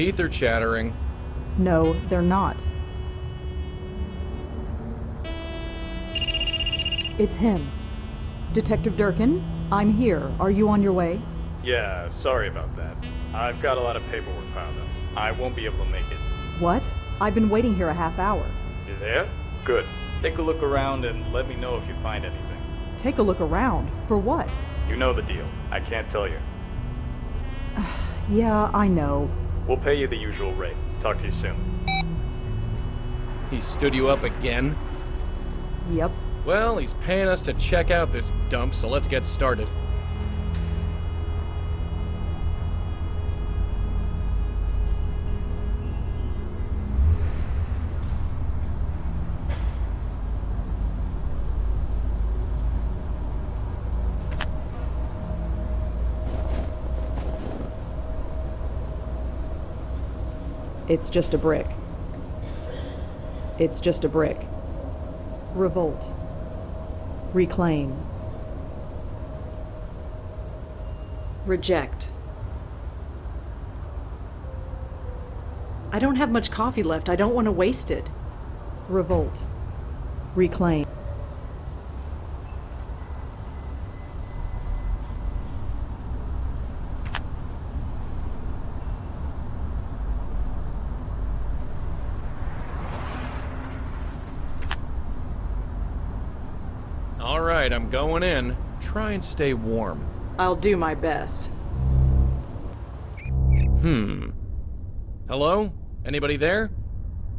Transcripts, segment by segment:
teeth are chattering. No, they're not. It's him. Detective Durkin, I'm here. Are you on your way? Yeah, sorry about that. I've got a lot of paperwork piled up. I won't be able to make it. What? I've been waiting here a half hour. You there? Good. Take a look around and let me know if you find anything. Take a look around? For what? You know the deal. I can't tell you. Yeah, I know. We'll pay you the usual rate. Talk to you soon. He stood you up again? Yep. Well, he's paying us to check out this dump, so let's get started. It's just a brick. It's just a brick. Revolt. Reclaim. Reject. I don't have much coffee left. I don't want to waste it. Revolt. Reclaim. All right, I'm going in. Try and stay warm. I'll do my best. Hello? Anybody there?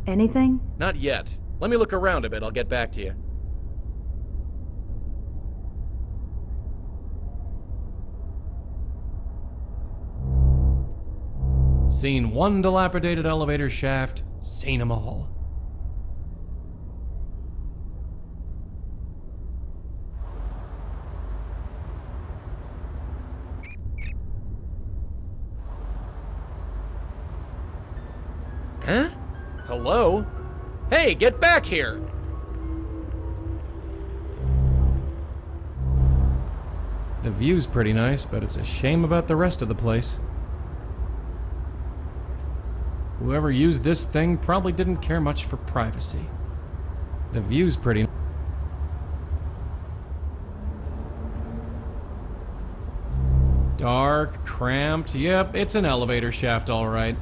Anything? Not yet. Let me look around a bit. I'll get back to you. Seen one dilapidated elevator shaft. Seen them all. Huh? Hello? Hey, get back here! The view's pretty nice, but it's a shame about the rest of the place. Whoever used this thing probably didn't care much for privacy. The view's pretty... Dark, cramped, yep, it's an elevator shaft, all right.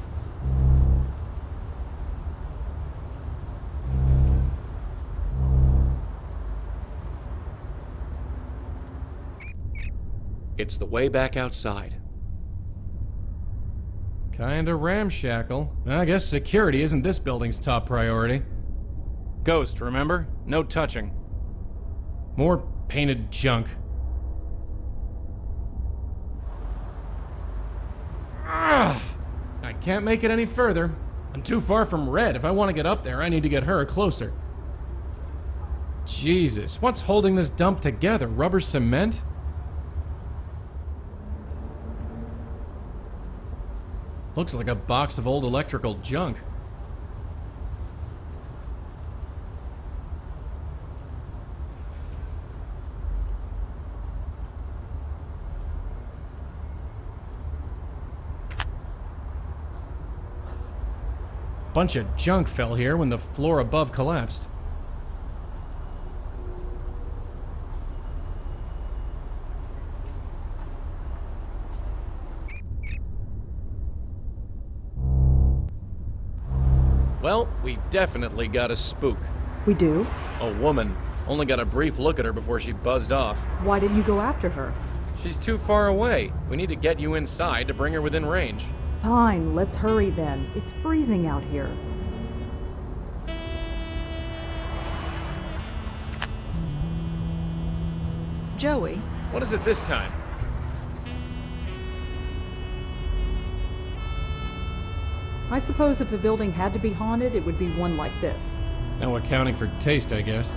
It's the way back outside. Kinda ramshackle. I guess security isn't this building's top priority. Ghost, remember? No touching. More painted junk. Ugh! I can't make it any further. I'm too far from Red. If I want to get up there, I need to get her closer. Jesus, what's holding this dump together? Rubber cement? Looks like a box of old electrical junk. Bunch of junk fell here when the floor above collapsed. Well, we definitely got a spook. We do? A woman. Only got a brief look at her before she buzzed off. Why didn't you go after her? She's too far away. We need to get you inside to bring her within range. Fine, let's hurry then. It's freezing out here. Joey, What is it this time? I suppose if a building had to be haunted, it would be one like this. No accounting for taste, I guess.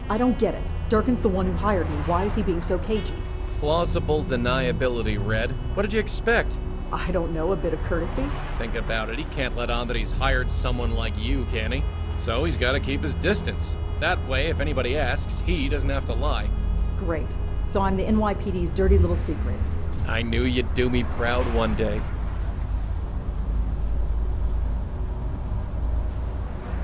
I don't get it. Durkin's the one who hired me. Why is he being so cagey? Plausible deniability, Red. What did you expect? I don't know, a bit of courtesy? Think about it. He can't let on that he's hired someone like you, can he? So he's got to keep his distance. That way, if anybody asks, he doesn't have to lie. Great. So I'm the NYPD's dirty little secret. I knew you'd do me proud one day.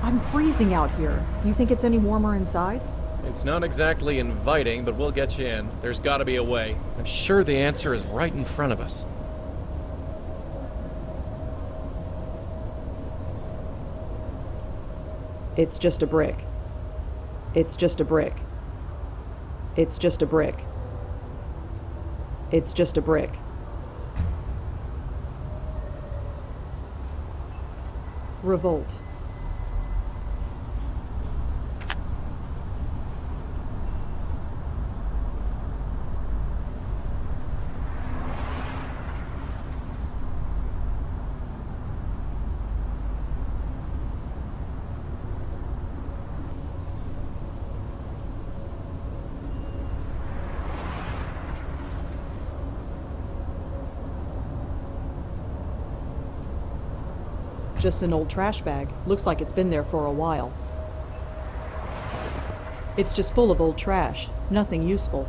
I'm freezing out here. You think it's any warmer inside? It's not exactly inviting, but we'll get you in. There's gotta be a way. I'm sure the answer is right in front of us. It's just a brick. It's just a brick. It's just a brick. It's just a brick. Revolt. Just an old trash bag. Looks like it's been there for a while. It's just full of old trash. Nothing useful.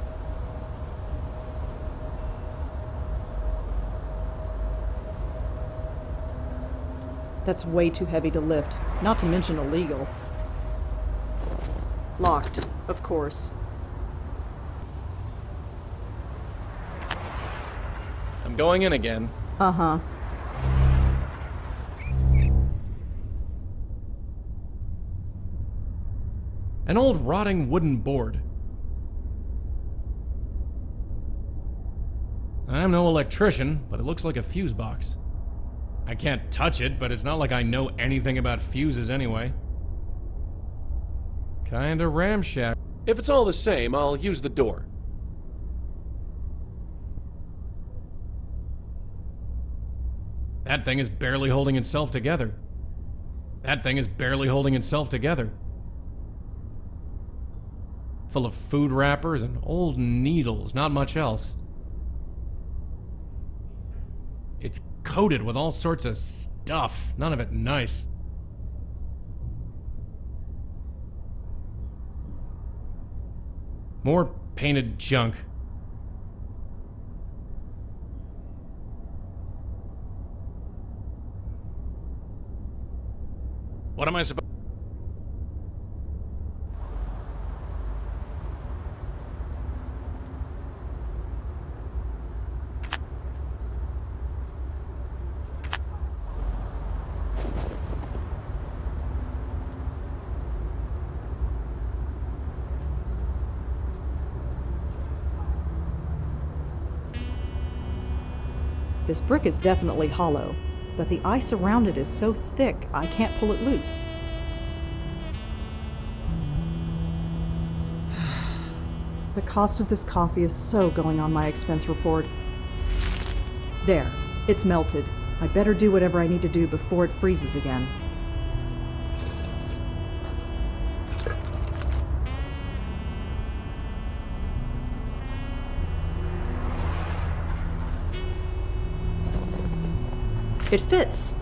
That's way too heavy to lift, not to mention illegal. Locked, of course. I'm going in again. Uh-huh. An old rotting wooden board. I'm no electrician, but it looks like a fuse box. I can't touch it, but it's not like I know anything about fuses anyway. Kinda ramshackle. If it's all the same, I'll use the door. That thing is barely holding itself together. That thing is barely holding itself together. Full of food wrappers and old needles, not much else. It's coated with all sorts of stuff, none of it nice. More painted junk. What am I supposed... This brick is definitely hollow, but the ice around it is so thick I can't pull it loose. The cost of this coffee is so going on my expense report. There, it's melted. I better do whatever I need to do before it freezes again. It fits.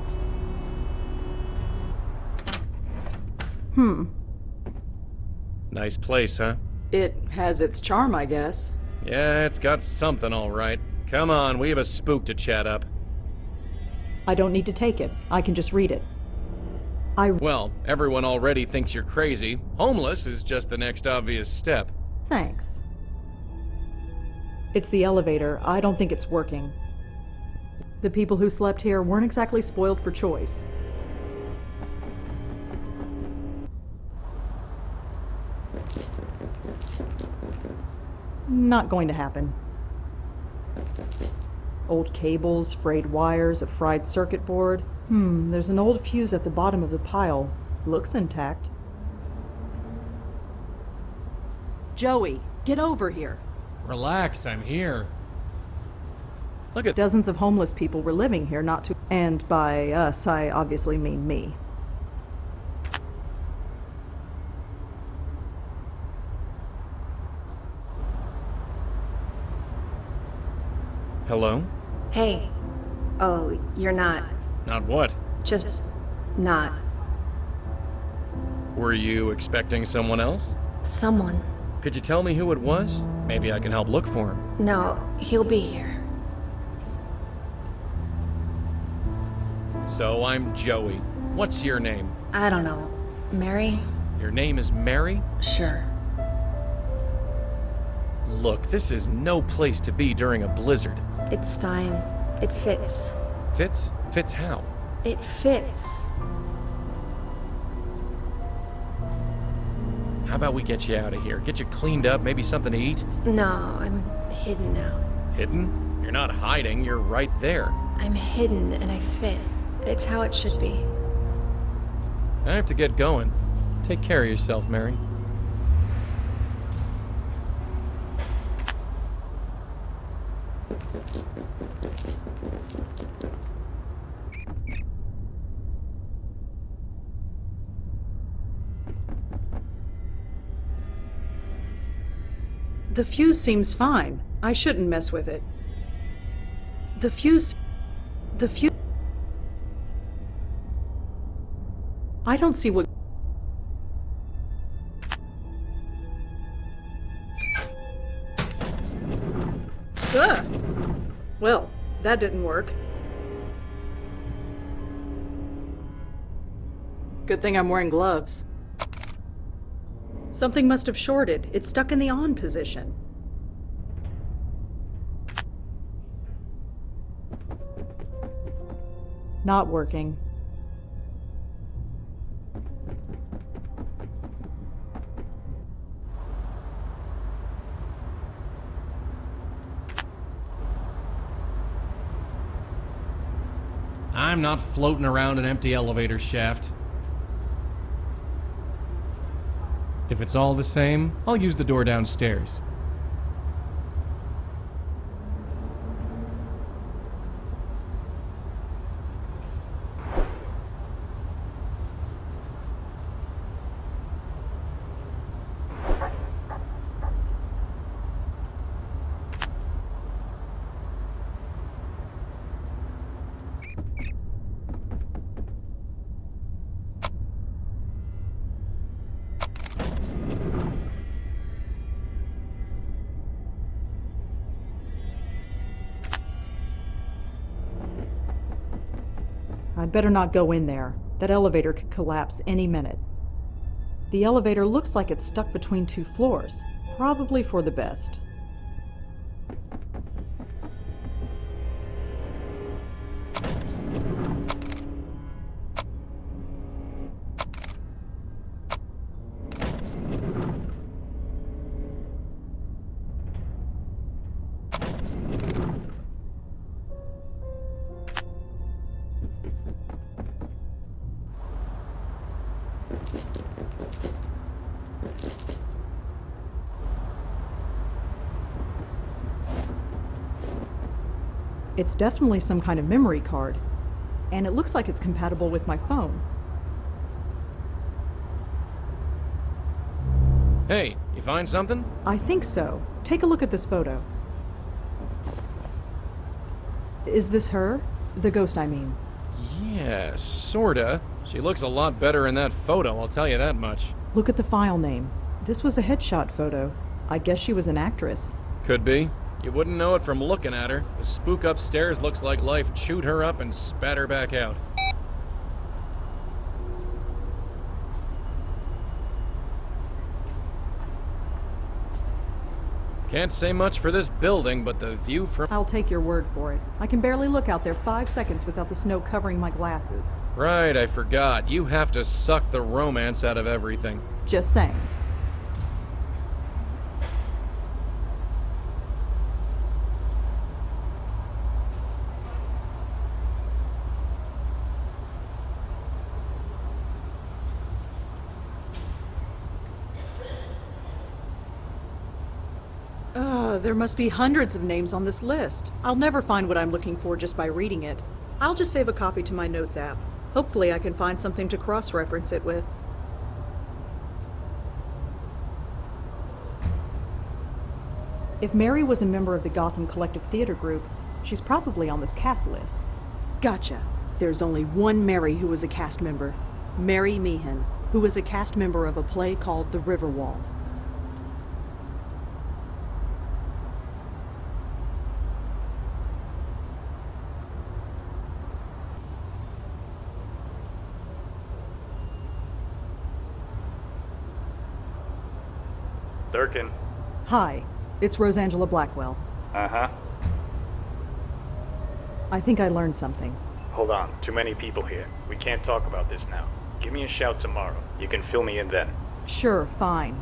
Nice place, huh? It has its charm, I guess. Yeah, it's got something all right. Come on, we have a spook to chat up. I don't need to take it. I can just read it. Well, everyone already thinks you're crazy. Homeless is just the next obvious step. Thanks. It's the elevator. I don't think it's working. The people who slept here weren't exactly spoiled for choice. Not going to happen. Old cables, frayed wires, a fried circuit board. There's an old fuse at the bottom of the pile. Looks intact. Joey, get over here. Relax, I'm here. Look at... Dozens of homeless people were living here not too... And by us, I obviously mean me. Hello? Hey. Oh, you're not. Not what? Just not. Were you expecting someone else? Someone. Could you tell me who it was? Maybe I can help look for him. No, he'll be here. So I'm Joey. What's your name? I don't know. Mary? Your name is Mary? Sure. Look, this is no place to be during a blizzard. It's fine. It fits. Fits? Fits how? It fits. How about we get you out of here? Get you cleaned up, maybe something to eat? No, I'm hidden now. Hidden? You're not hiding, you're right there. I'm hidden and I fit. It's how it should be. I have to get going. Take care of yourself, Mary. The fuse seems fine. I shouldn't mess with it. The fuse... I don't see what... Ugh! Well, that didn't work. Good thing I'm wearing gloves. Something must have shorted. It's stuck in the on position. Not working. I'm not floating around an empty elevator shaft. If it's all the same, I'll use the door downstairs. I'd better not go in there. That elevator could collapse any minute. The elevator looks like it's stuck between two floors. Probably for the best. It's definitely some kind of memory card, and it looks like it's compatible with my phone. Hey, you find something? I think so. Take a look at this photo. Is this her? The ghost, I mean. Yeah, sorta. She looks a lot better in that photo, I'll tell you that much. Look at the file name. This was a headshot photo. I guess she was an actress. Could be. You wouldn't know it from looking at her. The spook upstairs looks like life chewed her up and spat her back out. Can't say much for this building, but the view from... I'll take your word for it. I can barely look out there 5 seconds without the snow covering my glasses. Right, I forgot. You have to suck the romance out of everything. Just saying. There must be hundreds of names on this list. I'll never find what I'm looking for just by reading it. I'll just save a copy to my notes app. Hopefully I can find something to cross-reference it with. If Mary was a member of the Gotham Collective Theater Group, she's probably on this cast list. Gotcha. There's only one Mary who was a cast member. Mary Meehan, who was a cast member of a play called The Riverwall. Durkin. Hi, it's Rosangela Blackwell. Uh-huh. I think I learned something. Hold on, too many people here. We can't talk about this now. Give me a shout tomorrow. You can fill me in then. Sure, fine.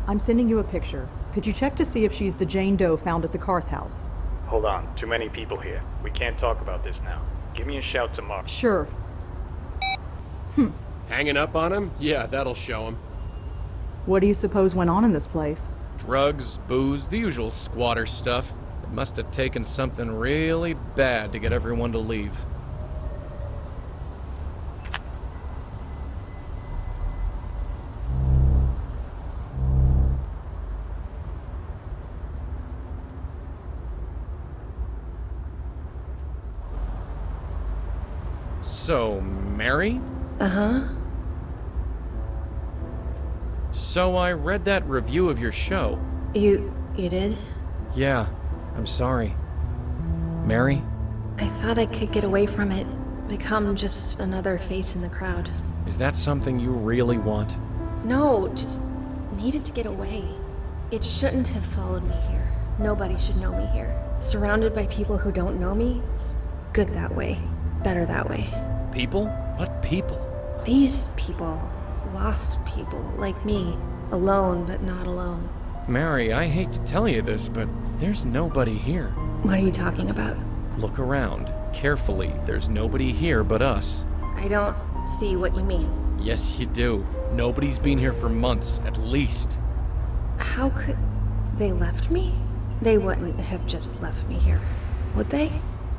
I'm sending you a picture. Could you check to see if she's the Jane Doe found at the Carth house? Hold on, too many people here. We can't talk about this now. Give me a shout tomorrow. Sure. Hanging up on him? Yeah, that'll show him. What do you suppose went on in this place? Drugs, booze, the usual squatter stuff. It must have taken something really bad to get everyone to leave. So, Mary? Uh-huh. So I read that review of your show. You did? Yeah, I'm sorry. Mary? I thought I could get away from it. Become just another face in the crowd. Is that something you really want? No, just needed to get away. It shouldn't have followed me here. Nobody should know me here. Surrounded by people who don't know me, it's good that way. Better that way. People? What people? These people. Lost people, like me. Alone, but not alone. Mary, I hate to tell you this, but there's nobody here. What are you talking about? Look around. Carefully. There's nobody here but us. I don't see what you mean. Yes, you do. Nobody's been here for months, at least. How could... They left me? They wouldn't have just left me here. Would they?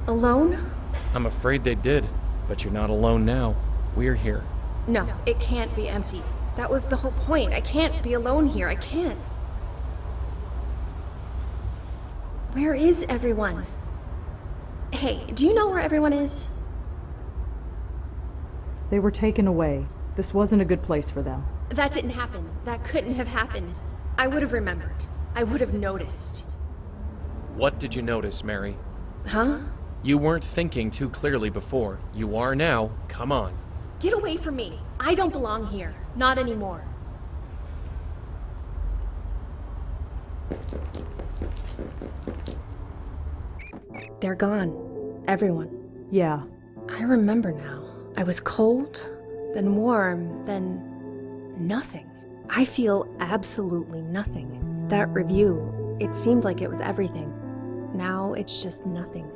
Alone? I'm afraid they did, but you're not alone now. We're here. No, it can't be empty. That was the whole point. I can't be alone here. I can't. Where is everyone? Hey, do you know where everyone is? They were taken away. This wasn't a good place for them. That didn't happen. That couldn't have happened. I would have remembered. I would have noticed. What did you notice, Mary? Huh? You weren't thinking too clearly before. You are now. Come on. Get away from me. I don't belong here. Not anymore. They're gone. Everyone. Yeah. I remember now. I was cold, then warm, then nothing. I feel absolutely nothing. That review, it seemed like it was everything. Now it's just nothing.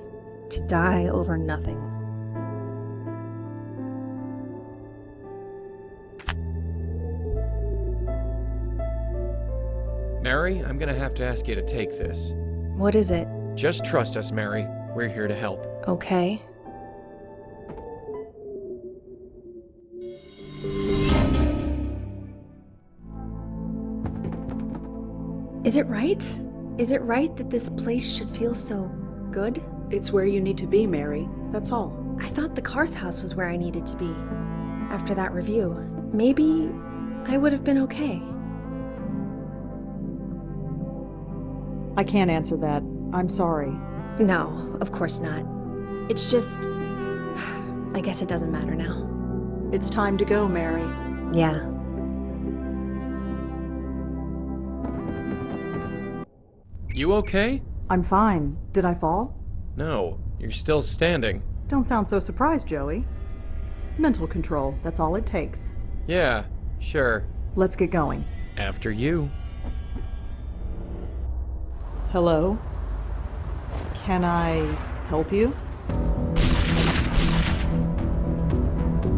To die over nothing. Mary, I'm gonna have to ask you to take this. What is it? Just trust us, Mary. We're here to help. Okay. Is it right? Is it right that this place should feel so good? It's where you need to be, Mary. That's all. I thought the Carth house was where I needed to be. After that review, maybe I would have been okay. I can't answer that. I'm sorry. No, of course not. It's just... I guess it doesn't matter now. It's time to go, Mary. Yeah. You okay? I'm fine. Did I fall? No, you're still standing. Don't sound so surprised, Joey. Mental control, that's all it takes. Yeah, sure. Let's get going. After you. Hello? Can I help you?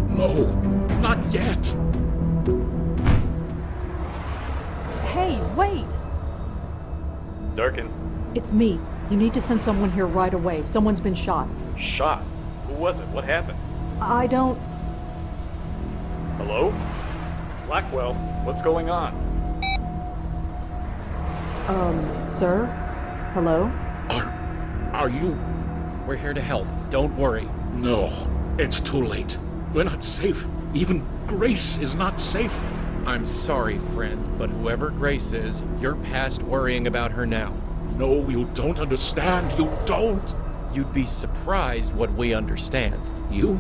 No, not yet. Hey, wait! Durkin. It's me. You need to send someone here right away. Someone's been shot. Shot? Who was it? What happened? I don't... Hello? Blackwell, what's going on? Sir? Hello? Are you? We're here to help. Don't worry. No, it's too late. We're not safe. Even Grace is not safe. I'm sorry, friend, but whoever Grace is, you're past worrying about her now. No, you don't understand. You don't. You'd be surprised what we understand. You?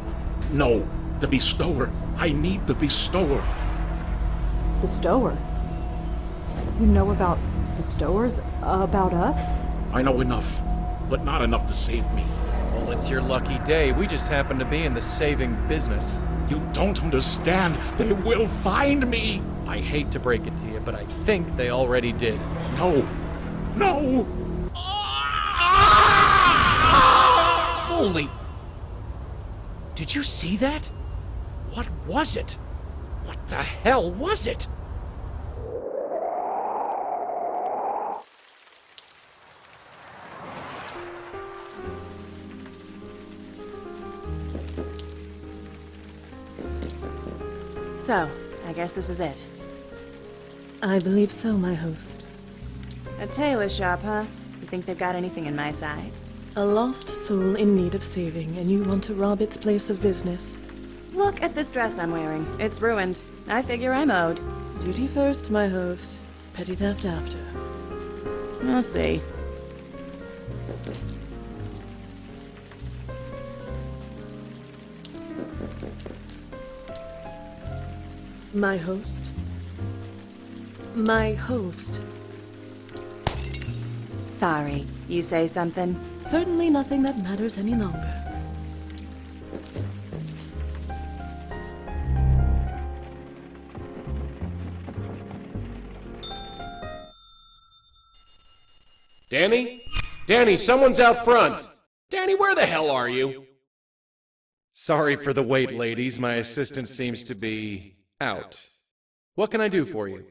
No, the bestower. I need the bestower. Bestower? You know about the Stowers? About us? I know enough, but not enough to save me. Well, it's your lucky day. We just happen to be in the saving business. You don't understand. They will find me. I hate to break it to you, but I think they already did. No. No. Holy... Did you see that? What was it? What the hell was it? So, I guess this is it. I believe so, my host. A tailor shop, huh? You think they've got anything in my size? A lost soul in need of saving, and you want to rob its place of business. Look at this dress I'm wearing. It's ruined. I figure I'm owed. Duty first, my host. Petty theft after. I'll see. My host. My host. Sorry. You say something? Certainly nothing that matters any longer. Danny? Danny, someone's out front! Danny, where the hell are you? Sorry for the wait, ladies. My assistant seems to be out. What can I do for you?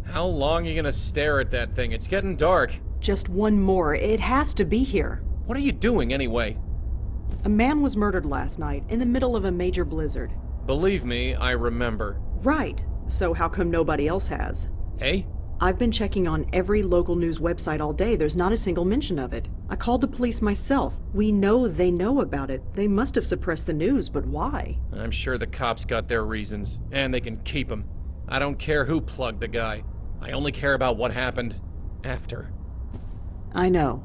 How long are you gonna stare at that thing? It's getting dark. Just one more. It has to be here. What are you doing anyway? A man was murdered last night in the middle of a major blizzard. Believe me, I remember. Right. So how come nobody else has? Hey? I've been checking on every local news website all day. There's not a single mention of it. I called the police myself. We know they know about it. They must have suppressed the news, but why? I'm sure the cops got their reasons, and they can keep them. I don't care who plugged the guy. I only care about what happened after. I know.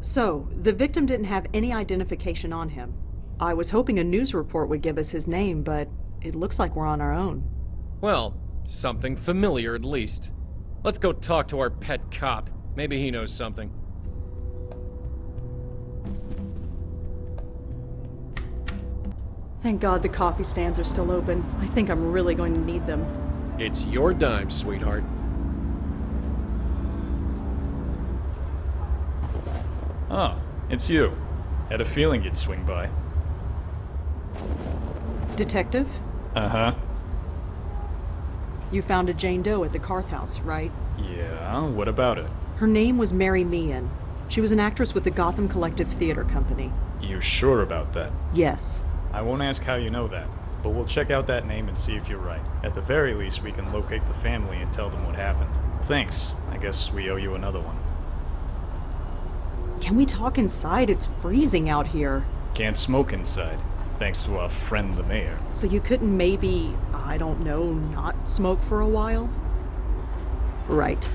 So, the victim didn't have any identification on him. I was hoping a news report would give us his name, but it looks like we're on our own. Well, something familiar at least. Let's go talk to our pet cop. Maybe he knows something. Thank God the coffee stands are still open. I think I'm really going to need them. It's your dime, sweetheart. Oh, it's you. Had a feeling you'd swing by. Detective? Uh-huh. You found a Jane Doe at the Carth house, right? Yeah, what about it? Her name was Mary Meehan. She was an actress with the Gotham Collective Theater Company. You sure about that? Yes. I won't ask how you know that, but we'll check out that name and see if you're right. At the very least, we can locate the family and tell them what happened. Thanks. I guess we owe you another one. Can we talk inside? It's freezing out here. Can't smoke inside, thanks to our friend the mayor. So you couldn't maybe, I don't know, not smoke for a while? Right.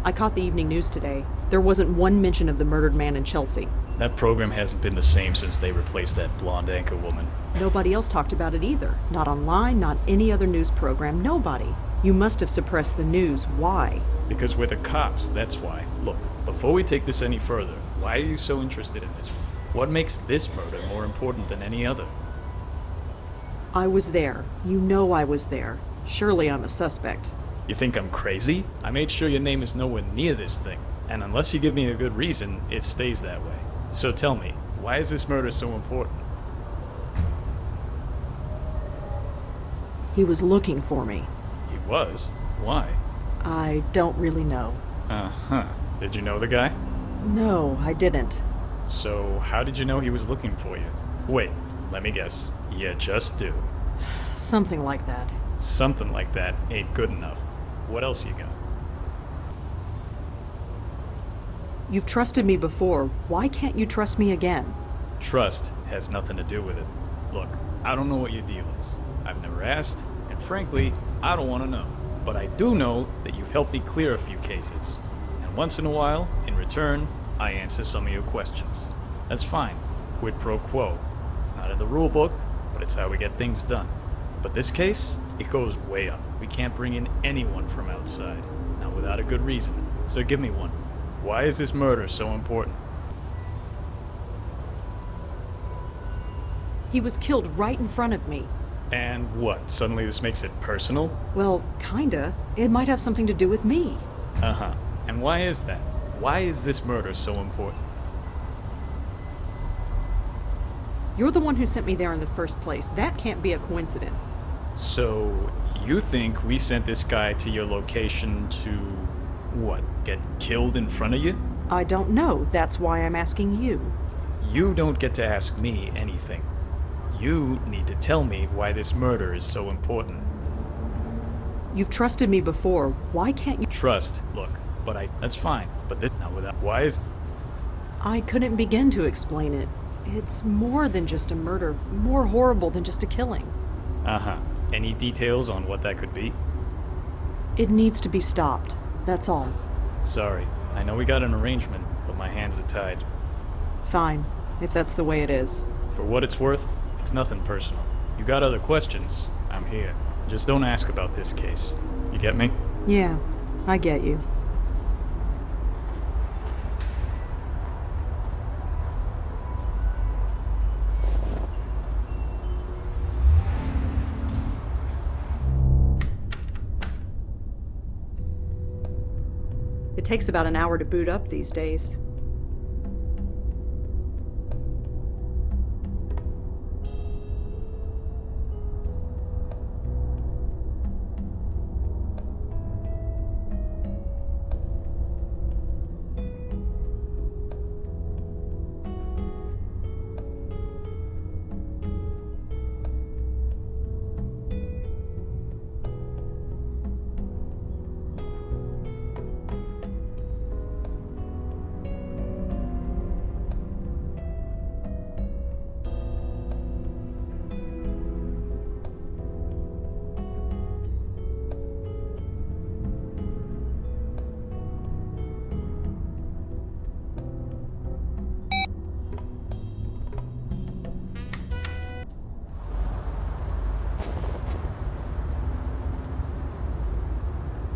I caught the evening news today. There wasn't one mention of the murdered man in Chelsea. That program hasn't been the same since they replaced that blonde anchor woman. Nobody else talked about it either. Not online, not any other news program, nobody. You must have suppressed the news. Why? Because we're the cops, that's why. Look, before we take this any further, why are you so interested in this one? What makes this murder more important than any other? I was there. You know I was there. Surely I'm a suspect. You think I'm crazy? I made sure your name is nowhere near this thing. And unless you give me a good reason, it stays that way. So tell me, why is this murder so important? He was looking for me. He was? Why? I don't really know. Uh-huh. Did you know the guy? No, I didn't. So how did you know he was looking for you? Wait, let me guess. You just do. Something like that. Something like that ain't good enough. What else you got? You've trusted me before. Why can't you trust me again? Trust has nothing to do with it. Look, I don't know what your deal is. I've never asked, and frankly, I don't want to know. But I do know that you've helped me clear a few cases. And once in a while, in return, I answer some of your questions. That's fine. Quid pro quo. It's not in the rule book, but it's how we get things done. But this case, it goes way up. We can't bring in anyone from outside, not without a good reason. So give me one. Why is this murder so important? He was killed right in front of me. And what, suddenly this makes it personal? Well, kinda. It might have something to do with me. Uh-huh. And why is that? Why is this murder so important? You're the one who sent me there in the first place. That can't be a coincidence. So, you think we sent this guy to your location to, what, get killed in front of you? I don't know. That's why I'm asking you. You don't get to ask me anything. You need to tell me why this murder is so important. You've trusted me before. Why can't you? Trust, look, that's fine. But this, not without, why is... I couldn't begin to explain it. It's more than just a murder, more horrible than just a killing. Uh-huh. Any details on what that could be? It needs to be stopped. That's all. Sorry. I know we got an arrangement, but my hands are tied. Fine, if that's the way it is. For what it's worth, it's nothing personal. You got other questions, I'm here. Just don't ask about this case. You get me? Yeah, I get you. It takes about an hour to boot up these days.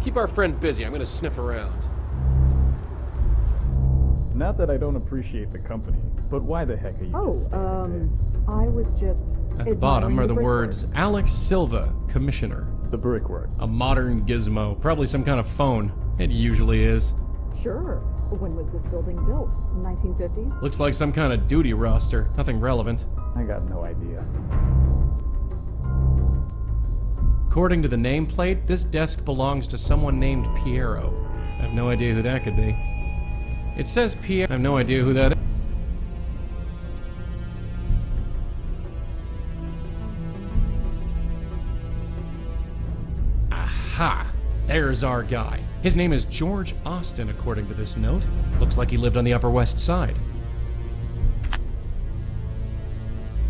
Keep our friend busy. I'm gonna sniff around. Not that I don't appreciate the company, but why the heck are you I was just... At the bottom are the words, Alex Silva, Commissioner. The brickwork. A modern gizmo. Probably some kind of phone. It usually is. Sure. When was this building built? 1950s? Looks like some kind of duty roster. Nothing relevant. I got no idea. According to the nameplate, this desk belongs to someone named Pierro. I have no idea who that could be. It says Pierro. I have no idea who that is. Aha! There's our guy. His name is George Austin, according to this note. Looks like he lived on the Upper West Side.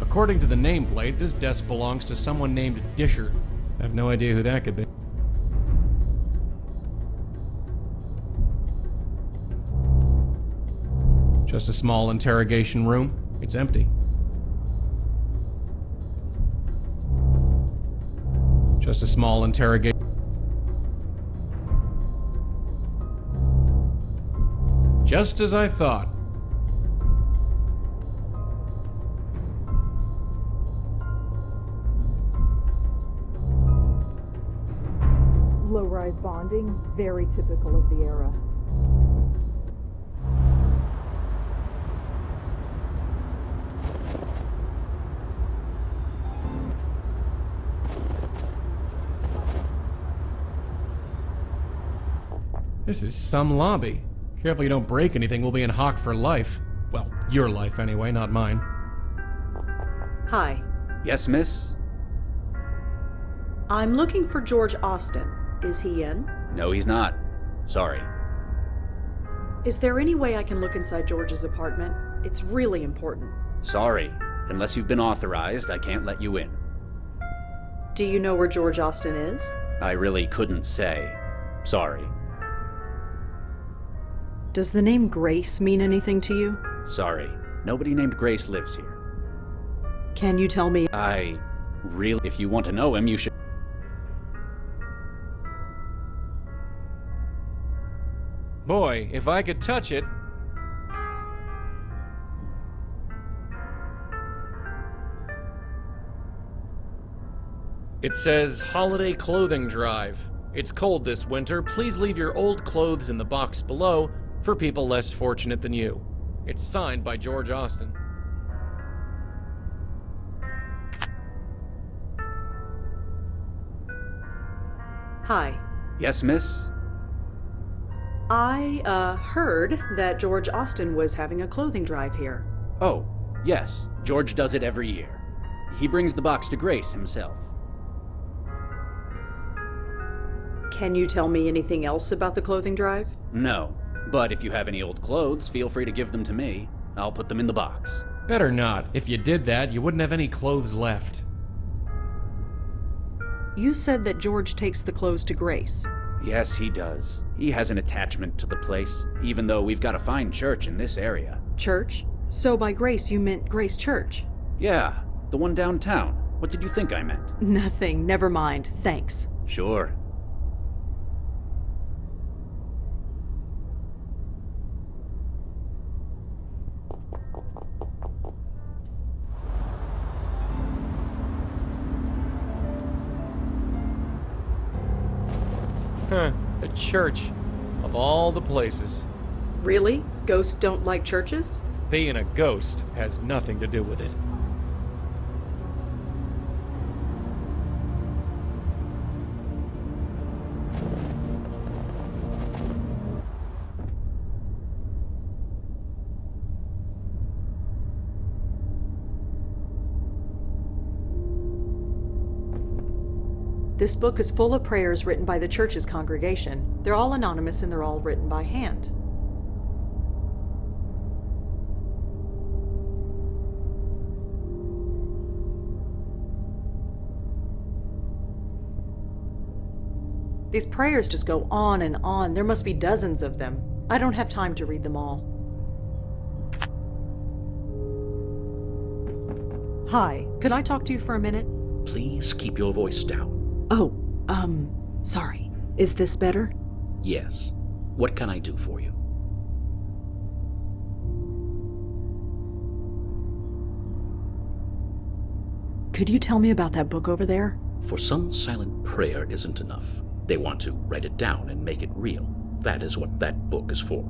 According to the nameplate, this desk belongs to someone named Disher. I have no idea who that could be. Just a small interrogation room. It's empty. Just a small interrogation. Just as I thought. Low-rise bonding, very typical of the era. This is some lobby. Careful you don't break anything, we'll be in hock for life. Well, your life anyway, not mine. Hi. Yes, miss? I'm looking for George Austin. Is he in? No, he's not. Sorry. Is there any way I can look inside George's apartment? It's really important. Sorry. Unless you've been authorized, I can't let you in. Do you know where George Austin is? I really couldn't say. Sorry. Does the name Grace mean anything to you? Sorry. Nobody named Grace lives here. Can you tell me? If you want to know him, you should... Boy, if I could touch it. It says Holiday Clothing Drive. It's cold this winter. Please leave your old clothes in the box below for people less fortunate than you. It's signed by George Austin. Hi. Yes, miss? I, heard that George Austin was having a clothing drive here. Oh, yes. George does it every year. He brings the box to Grace himself. Can you tell me anything else about the clothing drive? No, but if you have any old clothes, feel free to give them to me. I'll put them in the box. Better not. If you did that, you wouldn't have any clothes left. You said that George takes the clothes to Grace. Yes, he does. He has an attachment to the place, even though we've got a fine church in this area. Church? So by Grace, you meant Grace Church? Yeah, the one downtown. What did you think I meant? Nothing. Never mind. Thanks. Sure. Huh, a church. Of all the places. Really? Ghosts don't like churches? Being a ghost has nothing to do with it. This book is full of prayers written by the church's congregation. They're all anonymous and they're all written by hand. These prayers just go on and on. There must be dozens of them. I don't have time to read them all. Hi, could I talk to you for a minute? Please keep your voice down. Oh, sorry. Is this better? Yes. What can I do for you? Could you tell me about that book over there? For some, silent prayer isn't enough. They want to write it down and make it real. That is what that book is for.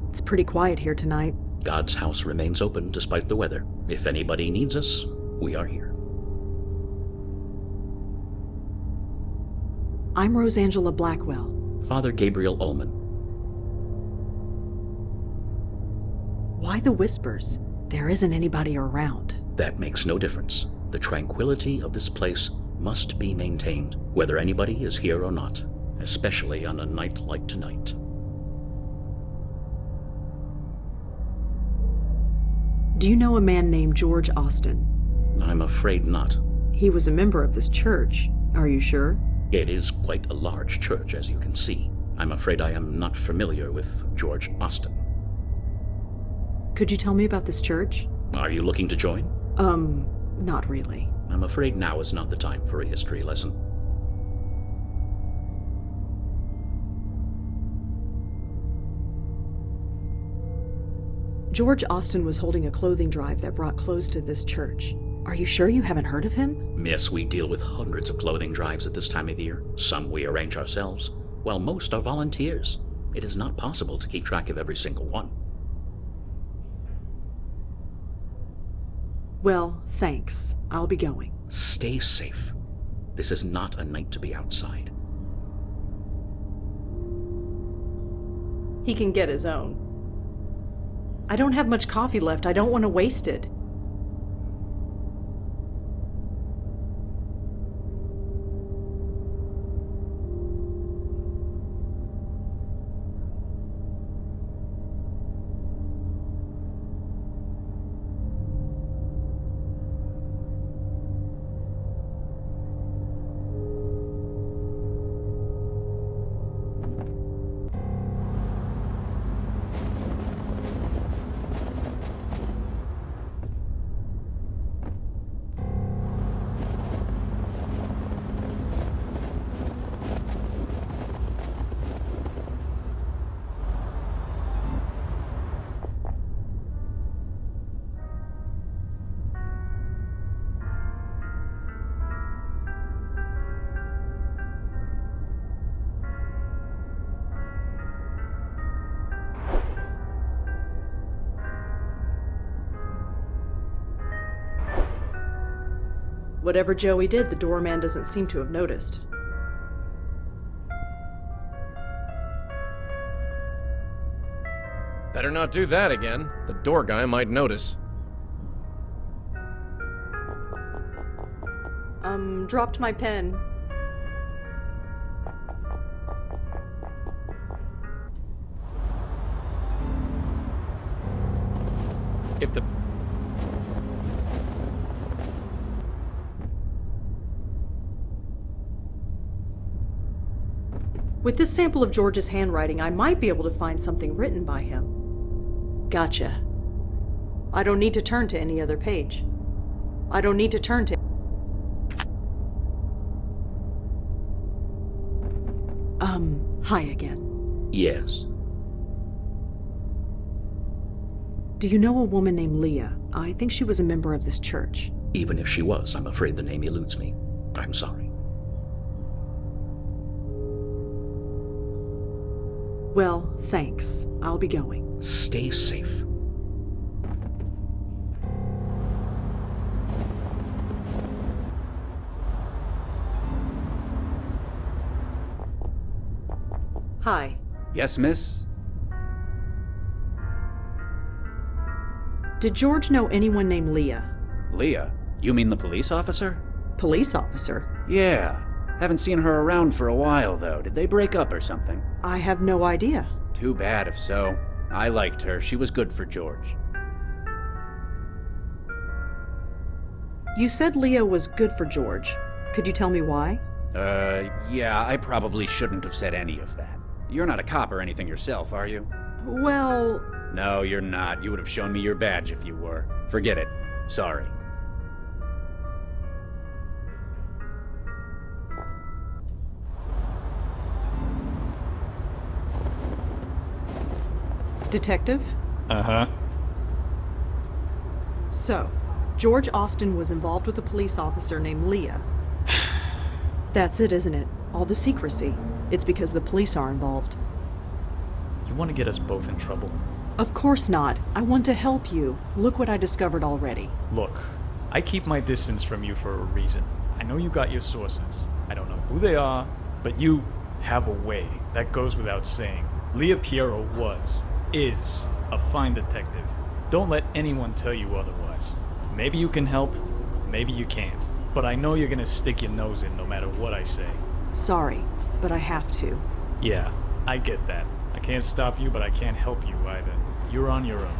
It's pretty quiet here tonight. God's house remains open despite the weather. If anybody needs us, we are here. I'm Rosangela Blackwell. Father Gabriel Ullman. Why the whispers? There isn't anybody around. That makes no difference. The tranquility of this place must be maintained, whether anybody is here or not, especially on a night like tonight. Do you know a man named George Austin? I'm afraid not. He was a member of this church. Are you sure? It is quite a large church, as you can see. I'm afraid I am not familiar with George Austin. Could you tell me about this church? Are you looking to join? Not really. I'm afraid now is not the time for a history lesson. George Austin was holding a clothing drive that brought clothes to this church. Are you sure you haven't heard of him? Miss, we deal with hundreds of clothing drives at this time of year. Some we arrange ourselves, while most are volunteers. It is not possible to keep track of every single one. Well, thanks. I'll be going. Stay safe. This is not a night to be outside. He can get his own. I don't have much coffee left. I don't want to waste it. Whatever Joey did, the doorman doesn't seem to have noticed. Better not do that again. The door guy might notice. Dropped my pen. If the... With this sample of George's handwriting, I might be able to find something written by him. Gotcha. I don't need to turn to any other page. I don't need to turn to... Hi again. Yes. Do you know a woman named Leah? I think she was a member of this church. Even if she was, I'm afraid the name eludes me. I'm sorry. Well, thanks. I'll be going. Stay safe. Hi. Yes, miss? Did George know anyone named Leah? Leah? You mean the police officer? Police officer? Yeah. Haven't seen her around for a while, though. Did they break up or something? I have no idea. Too bad if so. I liked her. She was good for George. You said Leah was good for George. Could you tell me why? Yeah, I probably shouldn't have said any of that. You're not a cop or anything yourself, are you? Well... No, you're not. You would have shown me your badge if you were. Forget it. Sorry. Detective? Uh-huh. So, George Austin was involved with a police officer named Leah. That's it, isn't it? All the secrecy. It's because the police are involved. You want to get us both in trouble? Of course not. I want to help you. Look what I discovered already. Look, I keep my distance from you for a reason. I know you got your sources. I don't know who they are, but you have a way. That goes without saying. Leah Pierro is a fine detective. Don't let anyone tell you otherwise. Maybe you can help, maybe you can't. But I know you're gonna stick your nose in no matter what I say. Sorry, but I have to. Yeah, I get that. I can't stop you, but I can't help you either. You're on your own.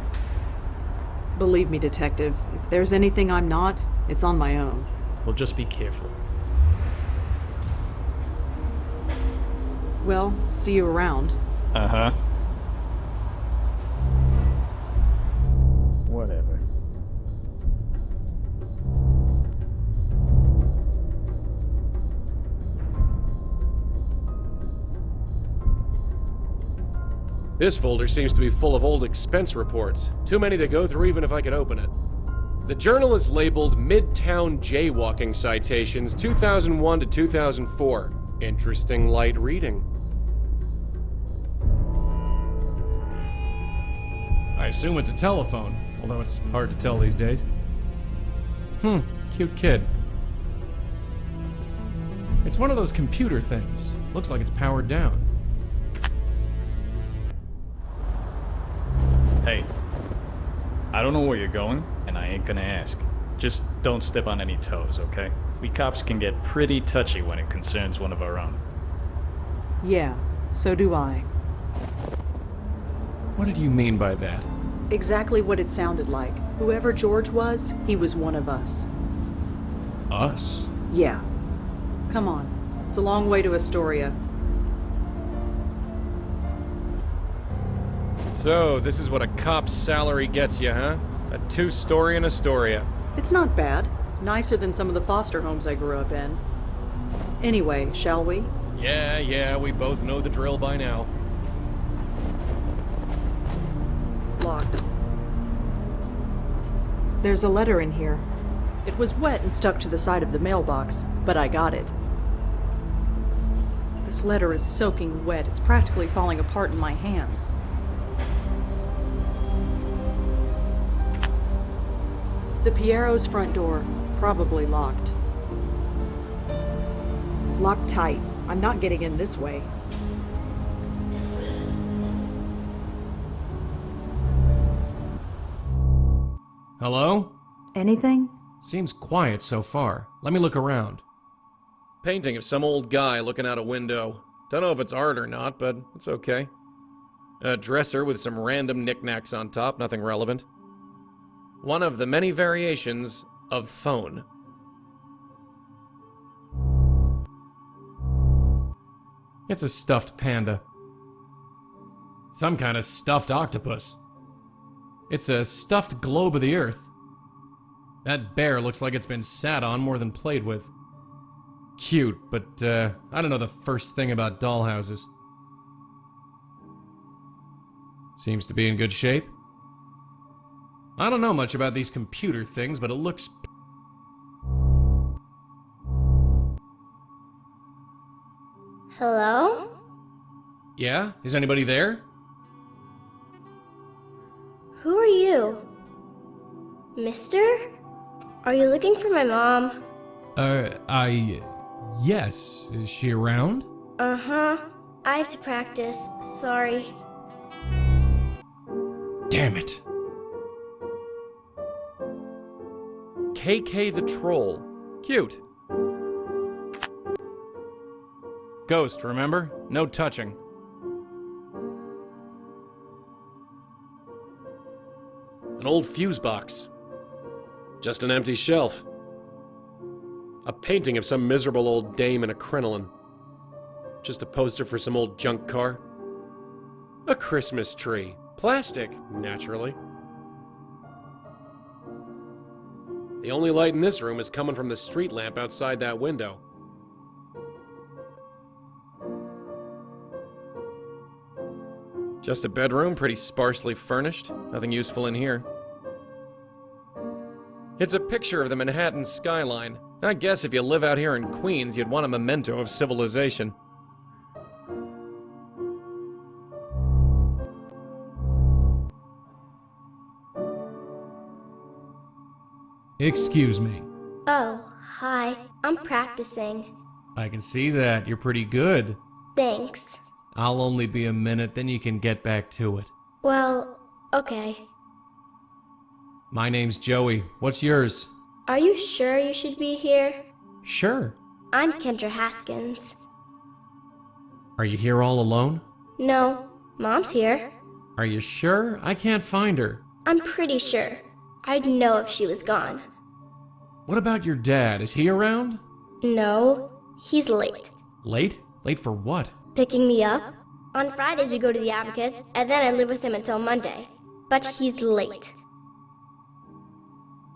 Believe me, Detective, if there's anything I'm not, it's on my own. Well, just be careful. Well, see you around. Uh-huh. Whatever. This folder seems to be full of old expense reports. Too many to go through even if I could open it. The journal is labeled Midtown Jaywalking Citations 2001 to 2004. Interesting light reading. I assume it's a telephone, although it's hard to tell these days. Cute kid. It's one of those computer things. Looks like it's powered down. Hey, I don't know where you're going, and I ain't gonna ask. Just don't step on any toes, okay? We cops can get pretty touchy when it concerns one of our own. Yeah, so do I. What did you mean by that? Exactly what it sounded like. Whoever George was, he was one of us. Us? Yeah. Come on. It's a long way to Astoria. So, this is what a cop's salary gets you, huh? A 2-story in Astoria. It's not bad. Nicer than some of the foster homes I grew up in. Anyway, shall we? Yeah, we both know the drill by now. Locked. There's a letter in here. It was wet and stuck to the side of the mailbox, but I got it. This letter is soaking wet. It's practically falling apart in my hands. The Pierro's front door, probably locked. Locked tight. I'm not getting in this way. Hello? Anything? Seems quiet so far. Let me look around. Painting of some old guy looking out a window. Don't know if it's art or not, but it's okay. A dresser with some random knickknacks on top, nothing relevant. One of the many variations of phone. It's a stuffed panda. Some kind of stuffed octopus. It's a stuffed globe of the earth. That bear looks like it's been sat on more than played with. Cute, but I don't know the first thing about dollhouses. Seems to be in good shape. I don't know much about these computer things, but it looks... Hello? Yeah? Is anybody there? Who are you? Mister? Are you looking for my mom? Yes. Is she around? Uh-huh. I have to practice. Sorry. Damn it. KK the Troll. Cute. Ghost, remember? No touching. An old fuse box. Just an empty shelf. A painting of some miserable old dame in a crinoline. Just a poster for some old junk car. A Christmas tree. Plastic, naturally. The only light in this room is coming from the street lamp outside that window. Just a bedroom, pretty sparsely furnished. Nothing useful in here. It's a picture of the Manhattan skyline. I guess if you live out here in Queens, you'd want a memento of civilization. Excuse me. Oh, hi. I'm practicing. I can see that. You're pretty good. Thanks. I'll only be a minute, then you can get back to it. Well, okay. My name's Joey. What's yours? Are you sure you should be here? Sure. I'm Kendra Haskins. Are you here all alone? No, Mom's here. Are you sure? I can't find her. I'm pretty sure. I'd know if she was gone. What about your dad? Is he around? No, he's late. Late? Late for what? Picking me up? On Fridays we go to the Abacus, and then I live with him until Monday. But he's late.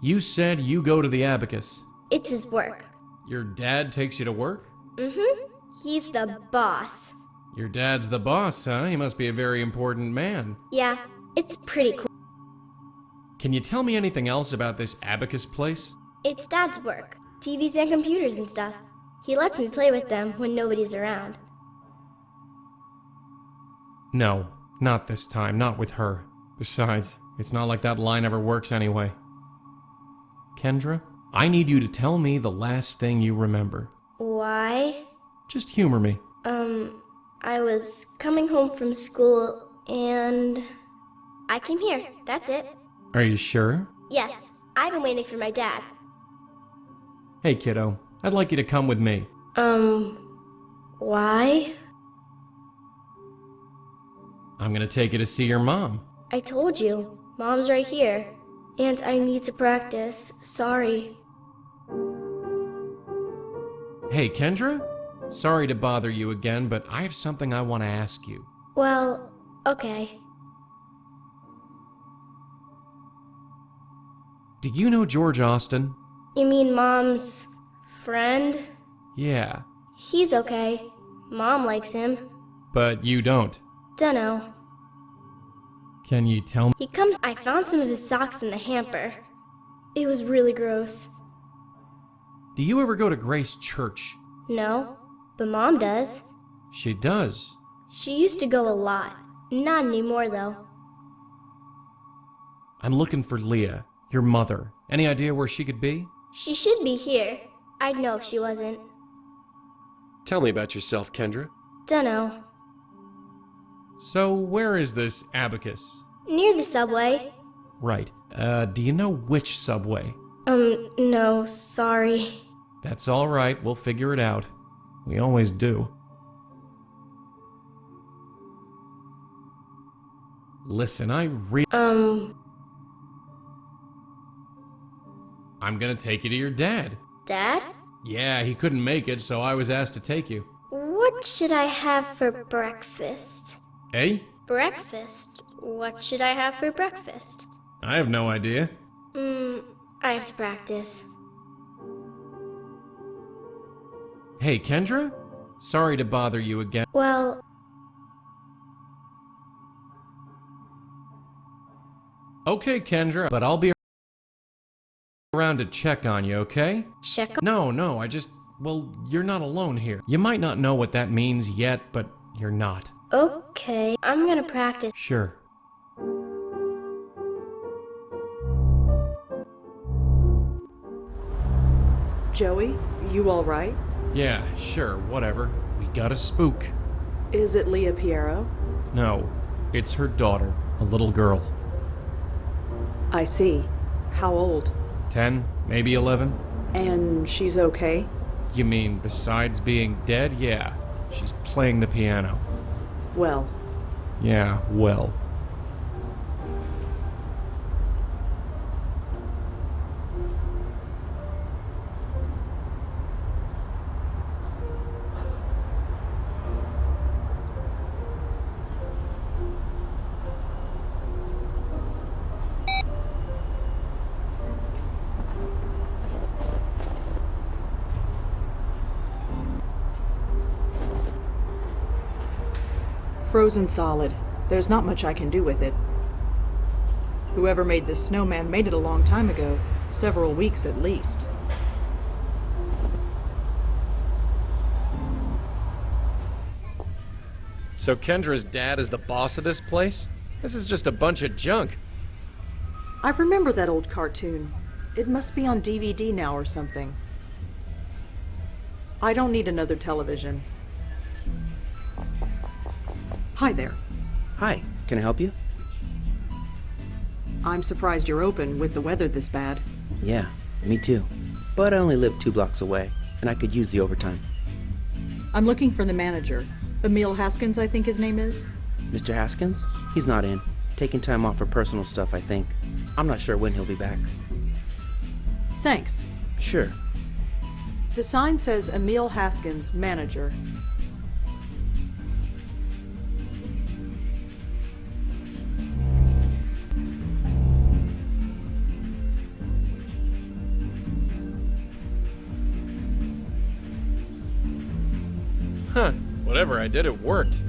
You said you go to the Abacus. It's his work. Your dad takes you to work? Mm-hmm. He's the boss. Your dad's the boss, huh? He must be a very important man. Yeah, it's pretty cool. Can you tell me anything else about this Abacus place? It's Dad's work. TVs and computers and stuff. He lets me play with them when nobody's around. No, not this time, not with her. Besides, it's not like that line ever works anyway. Kendra, I need you to tell me the last thing you remember. Why? Just humor me. I was coming home from school and I came here. That's it. Are you sure? Yes, I've been waiting for my dad. Hey kiddo, I'd like you to come with me. Why? I'm gonna take you to see your mom. I told you, Mom's right here. And I need to practice. Sorry. Hey Kendra? Sorry to bother you again, but I have something I want to ask you. Well, okay. Do you know George Austin? You mean Mom's friend? Yeah. He's okay. Mom likes him. But you don't. Dunno. Can you tell me? He comes. I found some of his socks in the hamper. It was really gross. Do you ever go to Grace Church? No, but Mom does. She does. She used to go a lot. Not anymore, though. I'm looking for Leah, your mother. Any idea where she could be? She should be here. I'd know if she wasn't. Tell me about yourself, Kendra. Dunno. So, where is this abacus? Near the subway. Right. Do you know which subway? No, sorry. That's all right. We'll figure it out. We always do. Listen, I'm gonna take you to your dad. Dad? Yeah, he couldn't make it, so I was asked to take you. What should I have for breakfast? Eh? Breakfast? What should I have for breakfast? I have no idea. I have to practice. Hey, Kendra? Sorry to bother you again. Well, Okay, Kendra, but I'll be around to check on you, okay? check. No, well, you're not alone here. You might not know what that means yet, but you're not. Okay, I'm gonna practice. Sure. Joey, you all right? Yeah, sure, whatever. We got a spook. Is it Leah Pierro? No, it's her daughter, a little girl. I see. How old? 10, maybe 11? And she's okay? You mean besides being dead? Yeah, she's playing the piano. Well, Yeah, well. frozen solid. There's not much I can do with it. Whoever made this snowman made it a long time ago. Several weeks at least. So Kendra's dad is the boss of this place? This is just a bunch of junk. I remember that old cartoon. It must be on DVD now or something. I don't need another television. Hi there. Hi, can I help you? I'm surprised you're open with the weather this bad. Yeah, me too. But I only live 2 blocks away, and I could use the overtime. I'm looking for the manager. Emil Haskins, I think his name is. Mr. Haskins? He's not in. Taking time off for personal stuff, I think. I'm not sure when he'll be back. Thanks. Sure. The sign says Emil Haskins, manager. Huh, whatever I did, it worked.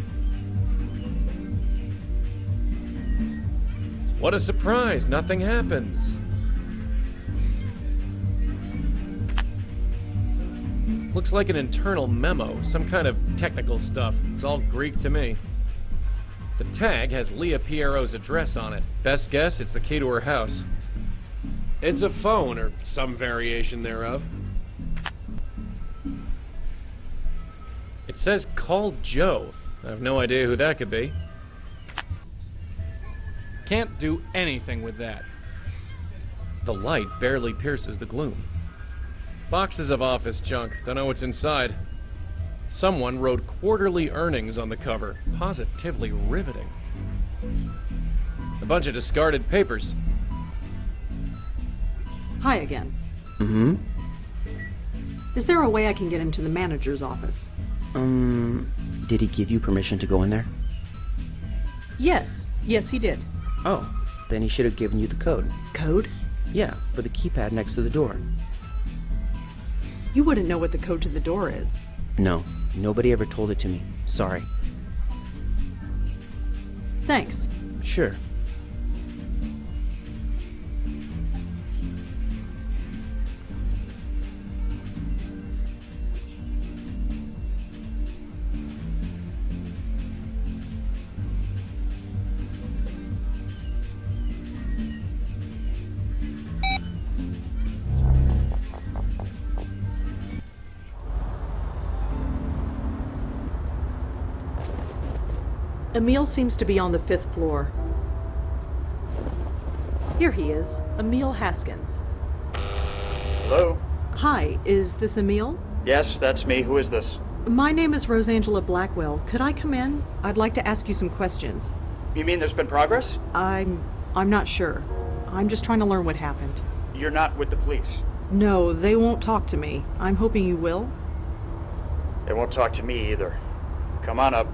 What a surprise, nothing happens. Looks like an internal memo, some kind of technical stuff. It's all Greek to me. The tag has Leah Pierro's address on it. Best guess, it's the key to her house. It's a phone, or some variation thereof. It says call Joe. I have no idea who that could be. Can't do anything with that. The light barely pierces the gloom. Boxes of office junk. Don't know what's inside. Someone wrote quarterly earnings on the cover. Positively riveting. A bunch of discarded papers. Hi again. Mm-hmm. Is there a way I can get into the manager's office? Did he give you permission to go in there? Yes. Yes, he did. Oh, then he should have given you the code. Code? Yeah, for the keypad next to the door. You wouldn't know what the code to the door is. No, nobody ever told it to me. Sorry. Thanks. Sure. Emil seems to be on the 5th floor. Here he is, Emil Haskins. Hello? Hi, is this Emil? Yes, that's me. Who is this? My name is Rosangela Blackwell. Could I come in? I'd like to ask you some questions. You mean there's been progress? I'm not sure. I'm just trying to learn what happened. You're not with the police. No, they won't talk to me. I'm hoping you will. They won't talk to me either. Come on up.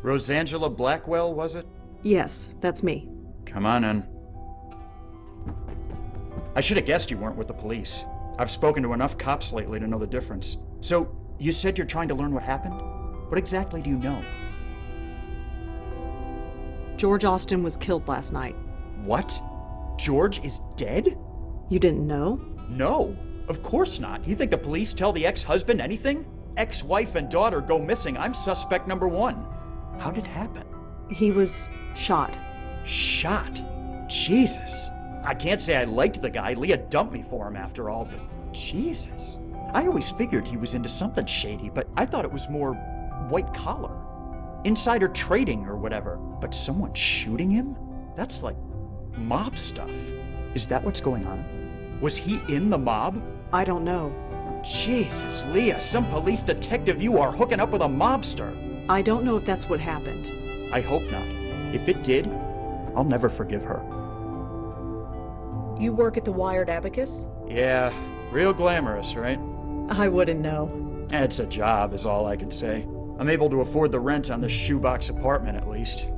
Rosangela Blackwell, was it? Yes, that's me. Come on in. I should have guessed you weren't with the police. I've spoken to enough cops lately to know the difference. So, you said you're trying to learn what happened? What exactly do you know? George Austin was killed last night. What? George is dead? You didn't know? No, of course not. You think the police tell the ex-husband anything? Ex-wife and daughter go missing. I'm suspect number 1. How did it happen? He was shot. Shot? Jesus. I can't say I liked the guy. Leah dumped me for him after all, but Jesus. I always figured he was into something shady, but I thought it was more white collar. Insider trading or whatever. But someone shooting him? That's like mob stuff. Is that what's going on? Was he in the mob? I don't know. Jesus, Leah, some police detective you are hooking up with a mobster. I don't know if that's what happened. I hope not. If it did, I'll never forgive her. You work at the Wired Abacus? Yeah, real glamorous, right? I wouldn't know. It's a job, is all I can say. I'm able to afford the rent on this shoebox apartment, at least.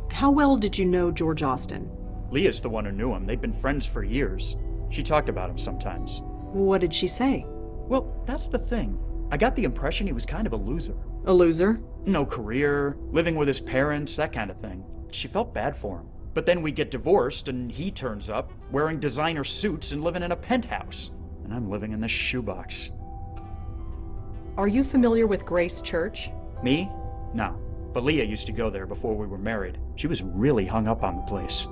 How well did you know George Austin? Leah's the one who knew him. They'd been friends for years. She talked about him sometimes. What did she say? Well, that's the thing. I got the impression he was kind of a loser. A loser? No career, living with his parents, that kind of thing. She felt bad for him. But then we get divorced and he turns up, wearing designer suits and living in a penthouse. And I'm living in this shoebox. Are you familiar with Grace Church? Me? No. But Leah used to go there before we were married. She was really hung up on the place.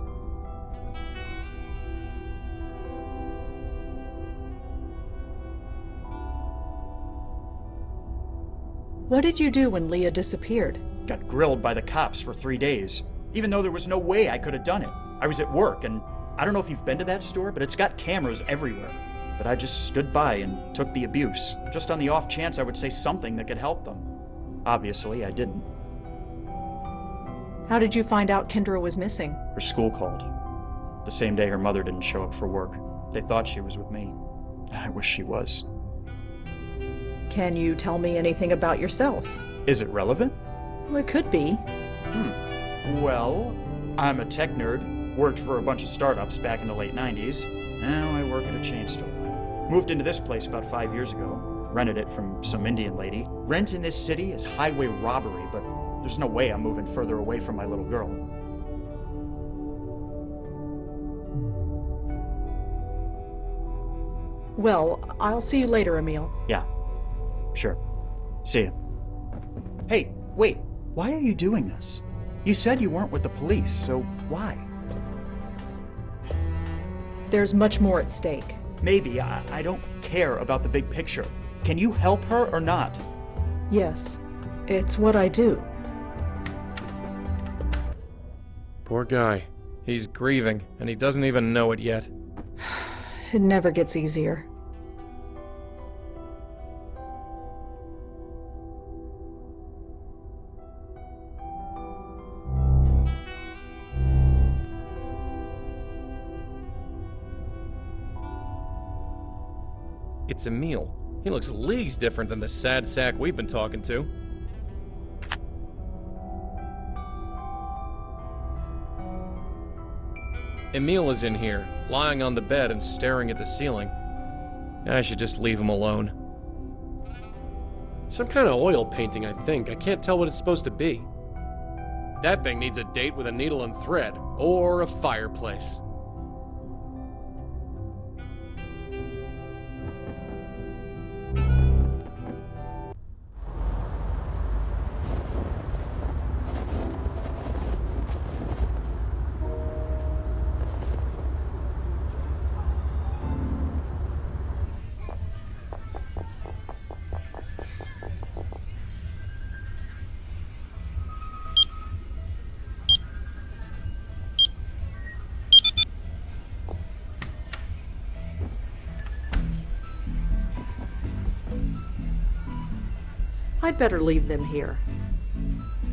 What did you do when Leah disappeared? Got grilled by the cops for 3 days, even though there was no way I could have done it. I was at work, and I don't know if you've been to that store, but it's got cameras everywhere. But I just stood by and took the abuse, just on the off chance I would say something that could help them. Obviously, I didn't. How did you find out Kendra was missing? Her school called. The same day her mother didn't show up for work. They thought she was with me. I wish she was. Can you tell me anything about yourself? Is it relevant? Well, it could be. Well, I'm a tech nerd. Worked for a bunch of startups back in the late 90s. Now I work at a chain store. Moved into this place about 5 years ago. Rented it from some Indian lady. Rent in this city is highway robbery, but there's no way I'm moving further away from my little girl. Well, I'll see you later, Emil. Yeah, sure. See ya. Hey, wait. Why are you doing this? You said you weren't with the police, so why? There's much more at stake. Maybe. I don't care about the big picture. Can you help her or not? Yes. It's what I do. Poor guy. He's grieving, and he doesn't even know it yet. It never gets easier. It's Emil. He looks leagues different than the sad sack we've been talking to. Emil is in here, lying on the bed and staring at the ceiling. I should just leave him alone. Some kind of oil painting, I think. I can't tell what it's supposed to be. That thing needs a date with a needle and thread, or a fireplace. I'd better leave them here.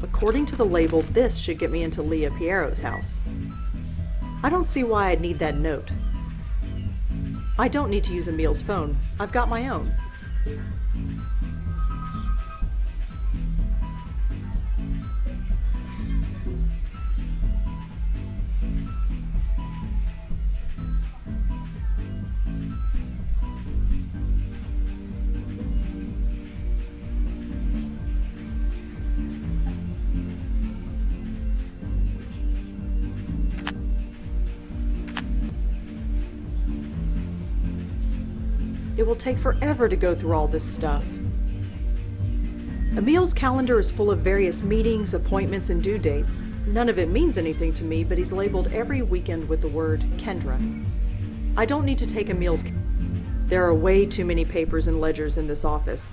According to the label, this should get me into Leah Pierro's house. I don't see why I'd need that note. I don't need to use Emil's phone. I've got my own. It will take forever to go through all this stuff. Emil's calendar is full of various meetings, appointments, and due dates. None of it means anything to me, but he's labeled every weekend with the word Kendra. I don't need to take Emil's. There are way too many papers and ledgers in this office.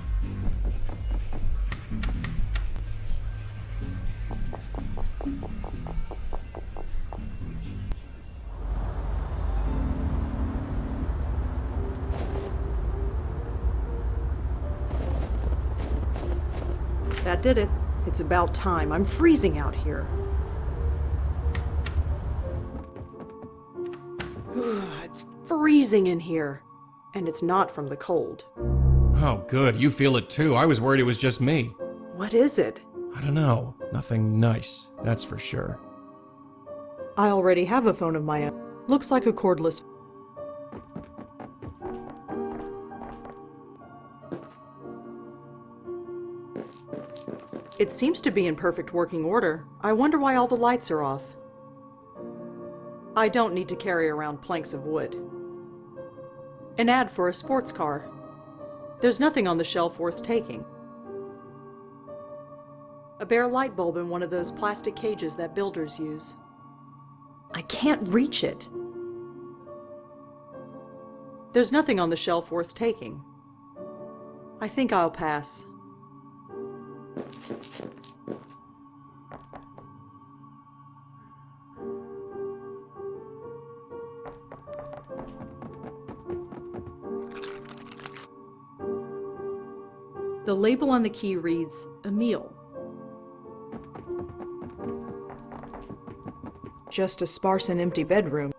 That did it. It's about time. I'm freezing out here. It's freezing in here. And it's not from the cold. Oh, good. You feel it too. I was worried it was just me. What is it? I don't know. Nothing nice, that's for sure. I already have a phone of my own. Looks like a cordless. It seems to be in perfect working order. I wonder why all the lights are off. I don't need to carry around planks of wood. An ad for a sports car. There's nothing on the shelf worth taking. A bare light bulb in one of those plastic cages that builders use. I can't reach it. There's nothing on the shelf worth taking. I think I'll pass. The label on the key reads, Emil. Just a sparse and empty bedroom.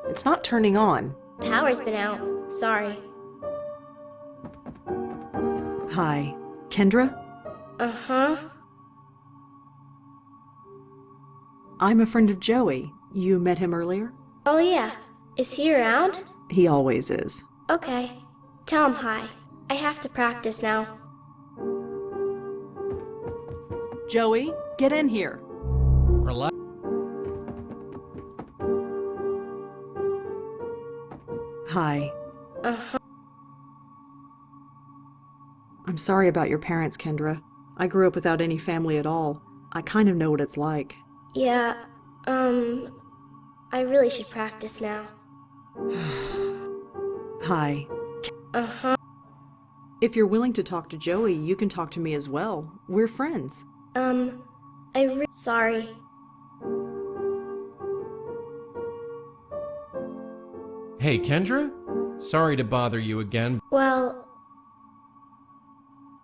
It's not turning on. Power's been out. Sorry. Hi, Kendra? Uh-huh. I'm a friend of Joey. You met him earlier? Oh yeah. Is he around? He always is. Okay. Tell him hi. I have to practice now. Joey, get in here. Relax. Hi. Uh-huh. I'm sorry about your parents, Kendra. I grew up without any family at all. I kind of know what it's like. Yeah, I really should practice now. Hi. Uh-huh. If you're willing to talk to Joey, you can talk to me as well. We're friends. Sorry. Hey, Kendra? Sorry to bother you again. Well...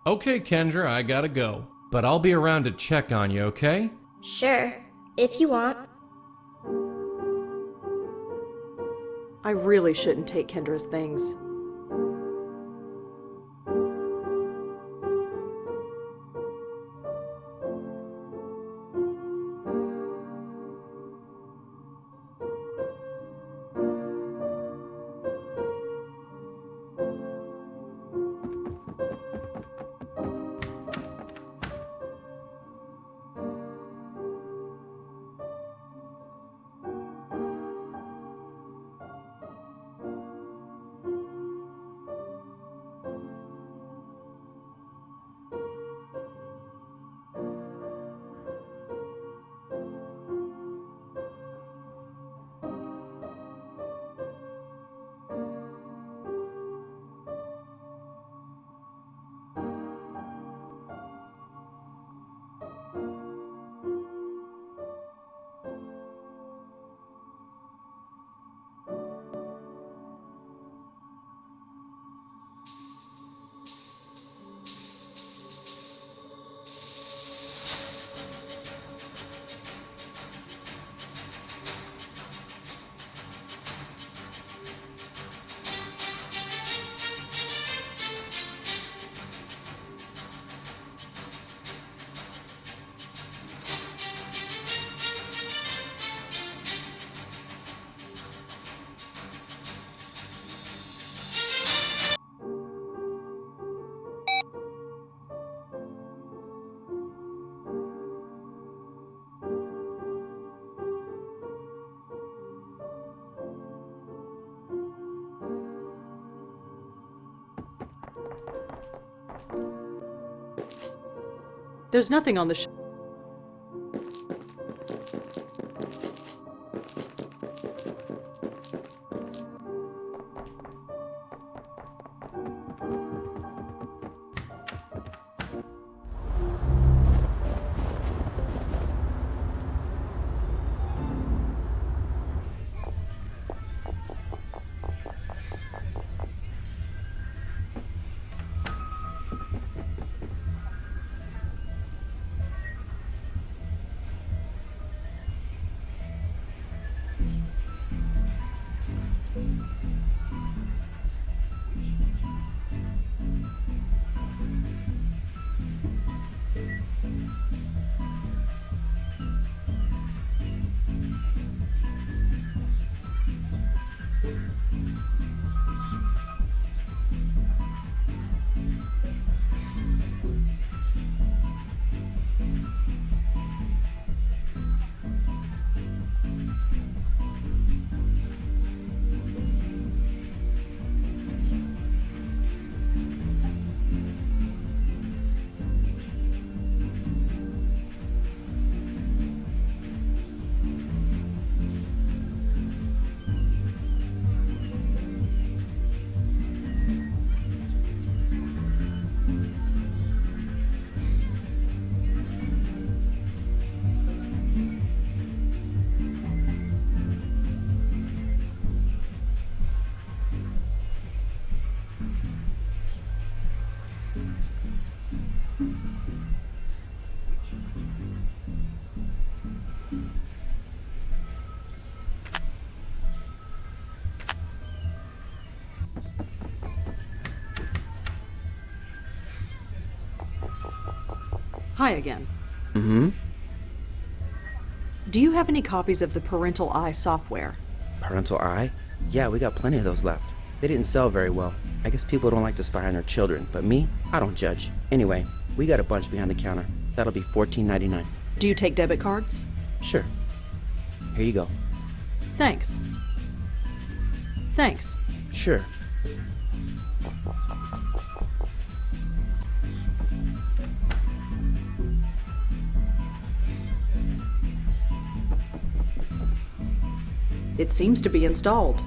Okay, Kendra, I gotta go. But I'll be around to check on you, okay? Sure. If you want. I really shouldn't take Kendra's things. There's nothing on the Hi again. Mm-hmm. Do you have any copies of the Parental Eye software? Parental Eye? Yeah, we got plenty of those left. They didn't sell very well. I guess people don't like to spy on their children, but me, I don't judge. Anyway, we got a bunch behind the counter. That'll be $14.99. Do you take debit cards? Sure. Here you go. Thanks. Thanks. Sure. It seems to be installed.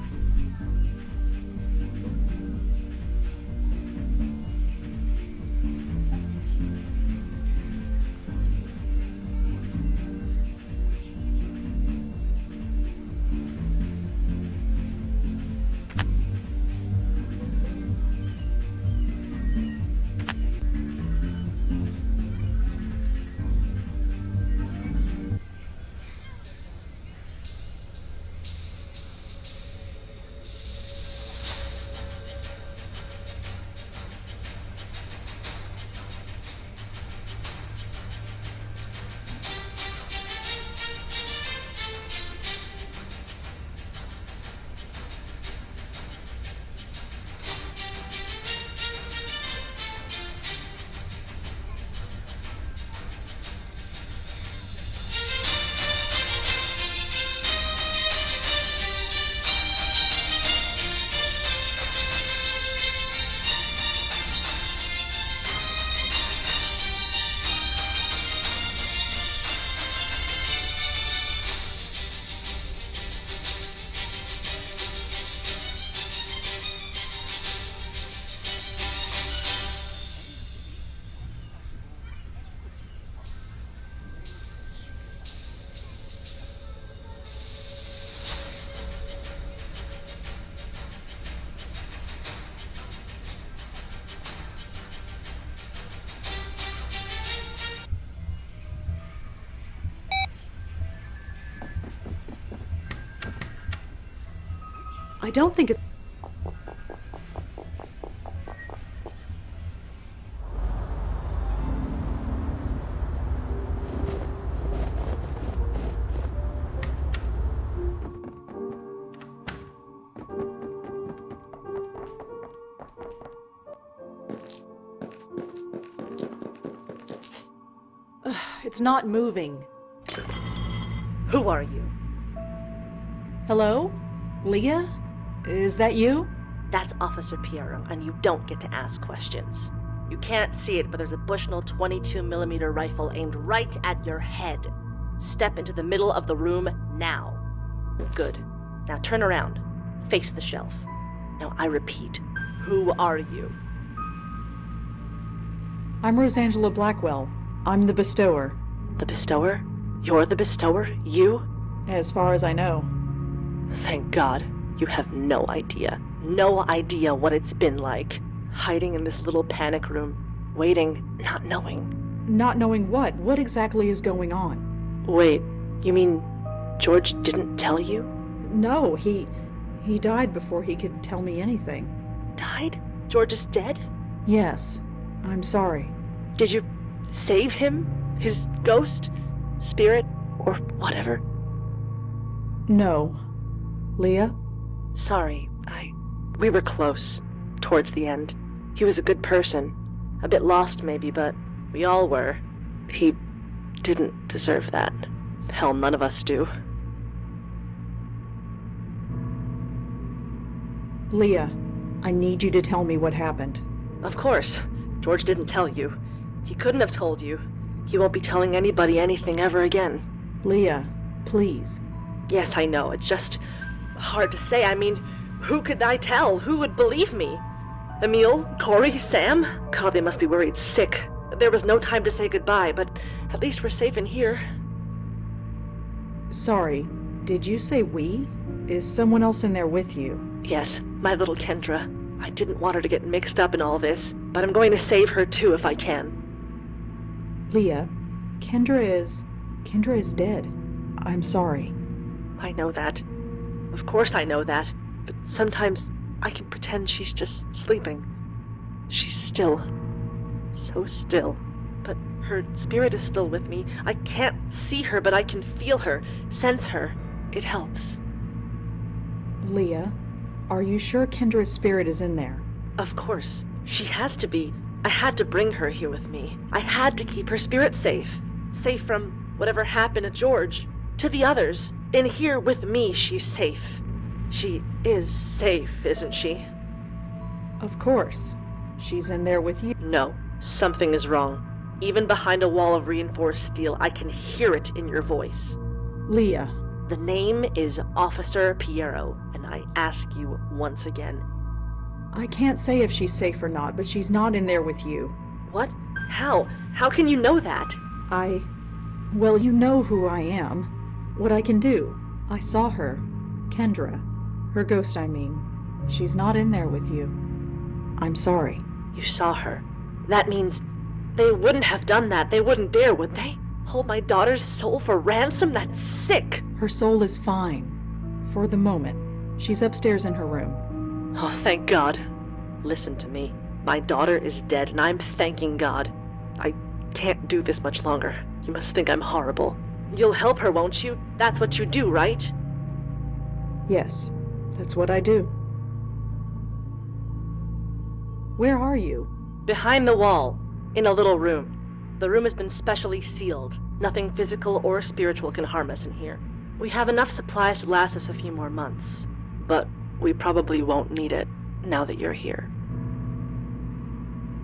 I don't think it's... It's not moving. Who are you? Hello? Leah? Is that you? That's Officer Pierro, and you don't get to ask questions. You can't see it, but there's a Bushnell 22mm rifle aimed right at your head. Step into the middle of the room now. Good. Now turn around. Face the shelf. Now I repeat, who are you? I'm Rosangela Blackwell. I'm the bestower. The bestower? You're the bestower? You? As far as I know. Thank God. You have no idea. No idea what it's been like. Hiding in this little panic room. Waiting, not knowing. Not knowing what? What exactly is going on? Wait, you mean George didn't tell you? No, he died before he could tell me anything. Died? George is dead? Yes. I'm sorry. Did you save him? His ghost? Spirit? Or whatever? No. Leah? Sorry, we were close. Towards the end. He was a good person. A bit lost maybe, but we all were. He didn't deserve that. Hell, none of us do. Leah, I need you to tell me what happened. Of course. George didn't tell you. He couldn't have told you. He won't be telling anybody anything ever again. Leah, please. Yes, I know. It's just hard to say. I mean, who could I tell? Who would believe me? Emil? Corey? Sam? God, they must be worried sick. There was no time to say goodbye, but at least we're safe in here. Sorry, did you say we? Is someone else in there with you? Yes, my little Kendra. I didn't want her to get mixed up in all this, but I'm going to save her too if I can. Leah, Kendra is dead. I'm sorry. I know that. Of course I know that, but sometimes I can pretend she's just sleeping. She's still. So still. But her spirit is still with me. I can't see her, but I can feel her, sense her. It helps. Leah, are you sure Kendra's spirit is in there? Of course. She has to be. I had to bring her here with me. I had to keep her spirit safe. Safe from whatever happened to George. To the others. In here with me, she's safe. She is safe, isn't she? Of course. She's in there with you. No, something is wrong. Even behind a wall of reinforced steel, I can hear it in your voice. Leah. The name is Officer Pierro, and I ask you once again. I can't say if she's safe or not, but she's not in there with you. What? How? How can you know that? Well, you know who I am. What I can do. I saw her. Kendra. Her ghost, I mean. She's not in there with you. I'm sorry. You saw her. That means they wouldn't have done that. They wouldn't dare, would they? Hold my daughter's soul for ransom? That's sick. Her soul is fine. For the moment. She's upstairs in her room. Oh, thank God. Listen to me. My daughter is dead, and I'm thanking God. I can't do this much longer. You must think I'm horrible. You'll help her, won't you? That's what you do, right? Yes, that's what I do. Where are you? Behind the wall, in a little room. The room has been specially sealed. Nothing physical or spiritual can harm us in here. We have enough supplies to last us a few more months. But we probably won't need it, now that you're here.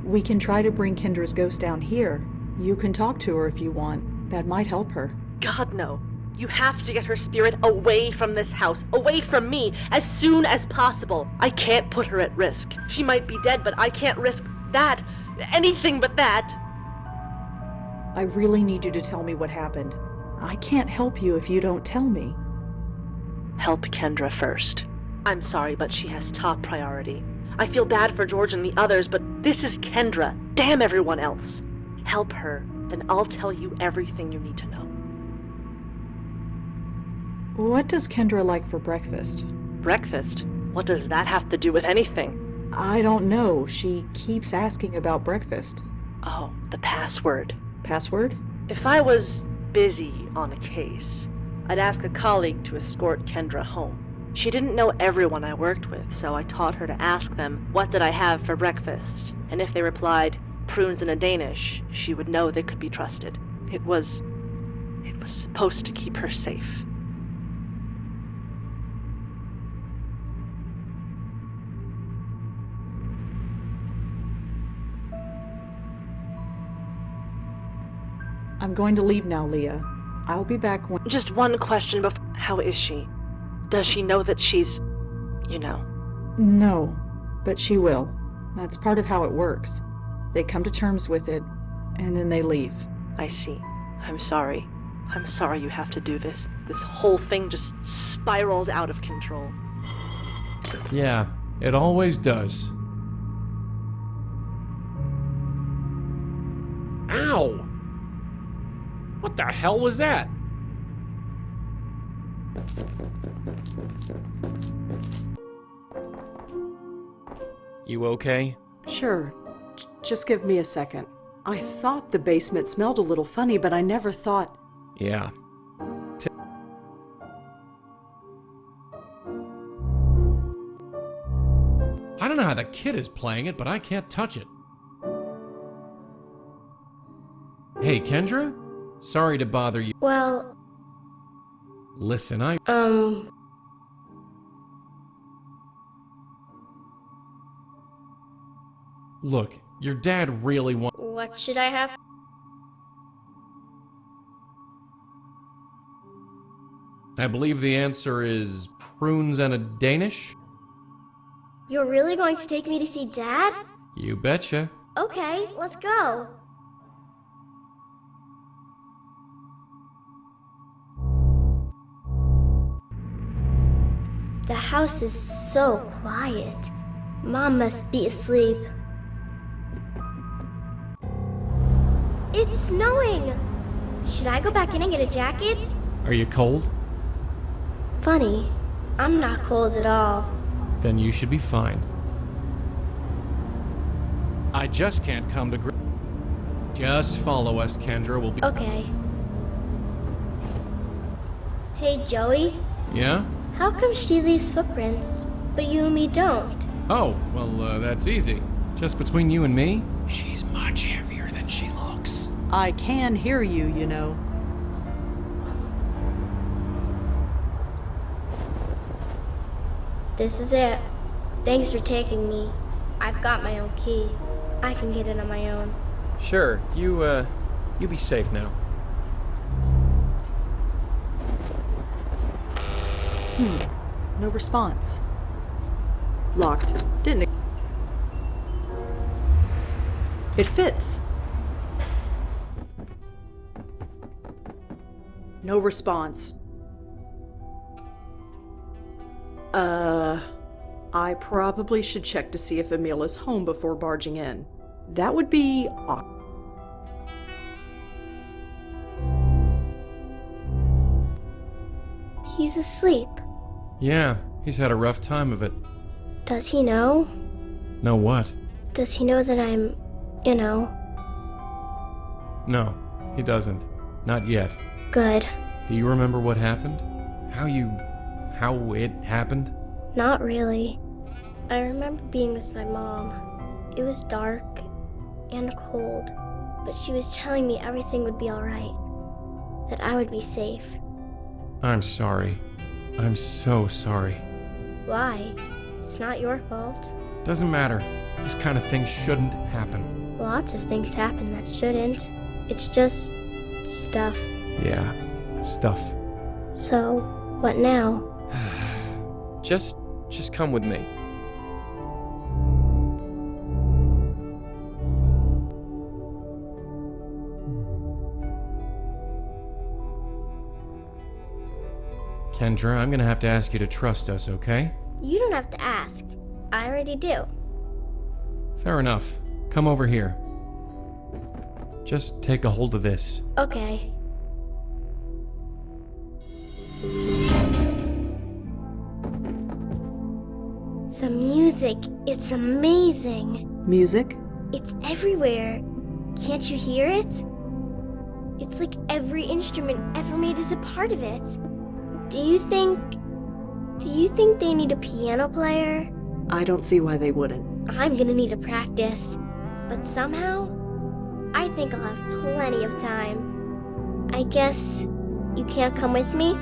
We can try to bring Kendra's ghost down here. You can talk to her if you want. That might help her. God, no. You have to get her spirit away from this house, away from me, as soon as possible. I can't put her at risk. She might be dead, but I can't risk that. Anything but that. I really need you to tell me what happened. I can't help you if you don't tell me. Help Kendra first. I'm sorry, but she has top priority. I feel bad for George and the others, but this is Kendra. Damn everyone else. Help her, then I'll tell you everything you need to know. What does Kendra like for breakfast? Breakfast? What does that have to do with anything? I don't know. She keeps asking about breakfast. Oh, the password. Password? If I was busy on a case, I'd ask a colleague to escort Kendra home. She didn't know everyone I worked with, so I taught her to ask them, what did I have for breakfast? And if they replied, prunes and a Danish, she would know they could be trusted. It was supposed to keep her safe. I'm going to leave now, Leah. I'll be back when... Just one question before. How is she? Does she know that she's... you know? No, but she will. That's part of how it works. They come to terms with it, and then they leave. I see. I'm sorry. I'm sorry you have to do this. This whole thing just spiraled out of control. Yeah, it always does. Ow! What the hell was that? You okay? Sure. Just give me a second. I thought the basement smelled a little funny, but I never thought... Yeah. I don't know how the kid is playing it, but I can't touch it. Hey, Kendra? Sorry to bother you. Well... Listen, Look, your dad really wants... What should I have? I believe the answer is prunes and a Danish? You're really going to take me to see Dad? You betcha. Okay, let's go. The house is so quiet. Mom must be asleep. It's snowing! Should I go back in and get a jacket? Are you cold? Funny, I'm not cold at all. Then you should be fine. I just can't come to grips. Just follow us, Kendra. We'll be... Okay. Hey, Joey. Yeah? How come she leaves footprints, but you and me don't? Oh, well, that's easy. Just between you and me, she's much heavier than she looks. I can hear you, you know. This is it. Thanks for taking me. I've got my own key. I can get it on my own. Sure, you be safe now. No response. Locked. Didn't it? It fits. No response. I probably should check to see if Emil is home before barging in. That would be awkward. He's asleep. Yeah, he's had a rough time of it. Does he know? Know what? Does he know that I'm, you know? No, he doesn't. Not yet. Good. Do you remember what happened? How it happened? Not really. I remember being with my mom. It was dark and cold, but she was telling me everything would be alright. That I would be safe. I'm sorry. I'm so sorry. Why? It's not your fault. Doesn't matter. This kind of thing shouldn't happen. Lots of things happen that shouldn't. It's just... stuff. Yeah, stuff. So, what now? Just come with me. Kendra, I'm gonna have to ask you to trust us, okay? You don't have to ask. I already do. Fair enough. Come over here. Just take a hold of this. Okay. The music, it's amazing. Music? It's everywhere. Can't you hear it? It's like every instrument ever made is a part of it. Do you think they need a piano player? I don't see why they wouldn't. I'm gonna need to practice. But somehow, I think I'll have plenty of time. I guess you can't come with me?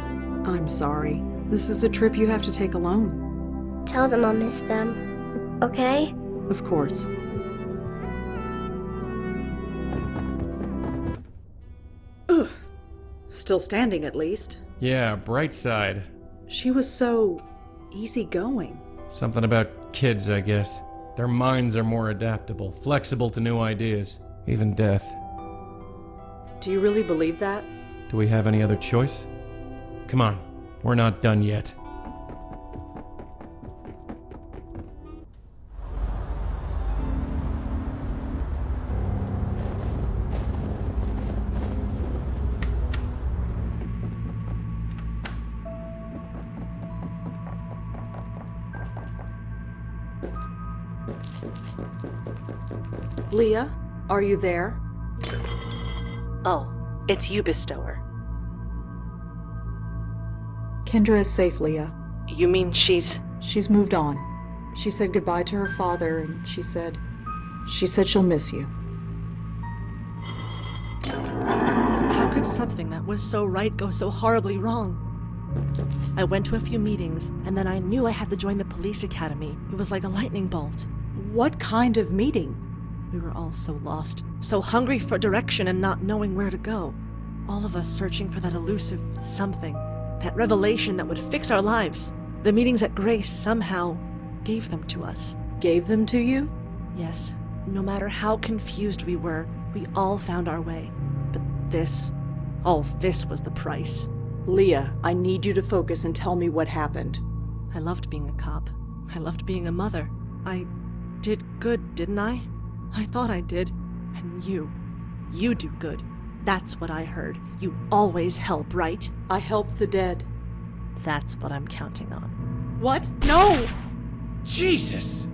I'm sorry. This is a trip you have to take alone. Tell them I'll miss them, okay? Of course. Still standing, at least. Yeah, bright side. She was so easygoing. Something about kids, I guess. Their minds are more adaptable, flexible to new ideas, even death. Do you really believe that? Do we have any other choice? Come on, we're not done yet. Leah, are you there? Oh, it's you, Bestower. Kendra is safe, Leah. You mean she's... She's moved on. She said goodbye to her father, and she said she'll miss you. How could something that was so right go so horribly wrong? I went to a few meetings, and then I knew I had to join the police academy. It was like a lightning bolt. What kind of meeting? We were all so lost, so hungry for direction and not knowing where to go. All of us searching for that elusive something, that revelation that would fix our lives. The meetings at Grace somehow gave them to us. Gave them to you? Yes. No matter how confused we were, we all found our way. But all this was the price. Leah, I need you to focus and tell me what happened. I loved being a cop. I loved being a mother. I did good, didn't I? I thought I did. And you do good. That's what I heard. You always help, right? I help the dead. That's what I'm counting on. What? No! Jesus!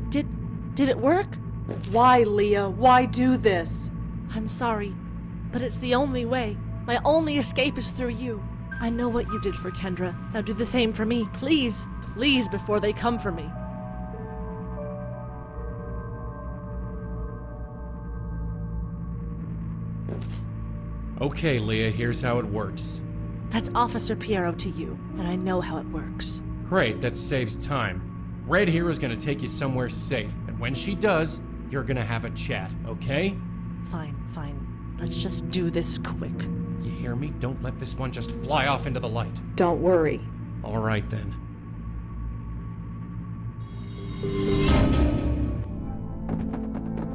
Did it work? Why, Leah? Why do this? I'm sorry, but it's the only way. My only escape is through you. I know what you did for Kendra. Now do the same for me, please. Please, before they come for me. Okay, Leah, here's how it works. That's Officer Pierro to you, and I know how it works. Great, that saves time. Red here is gonna take you somewhere safe, and when she does, you're gonna have a chat, okay? Fine. Let's just do this quick. You hear me? Don't let this one just fly off into the light. Don't worry. All right, then.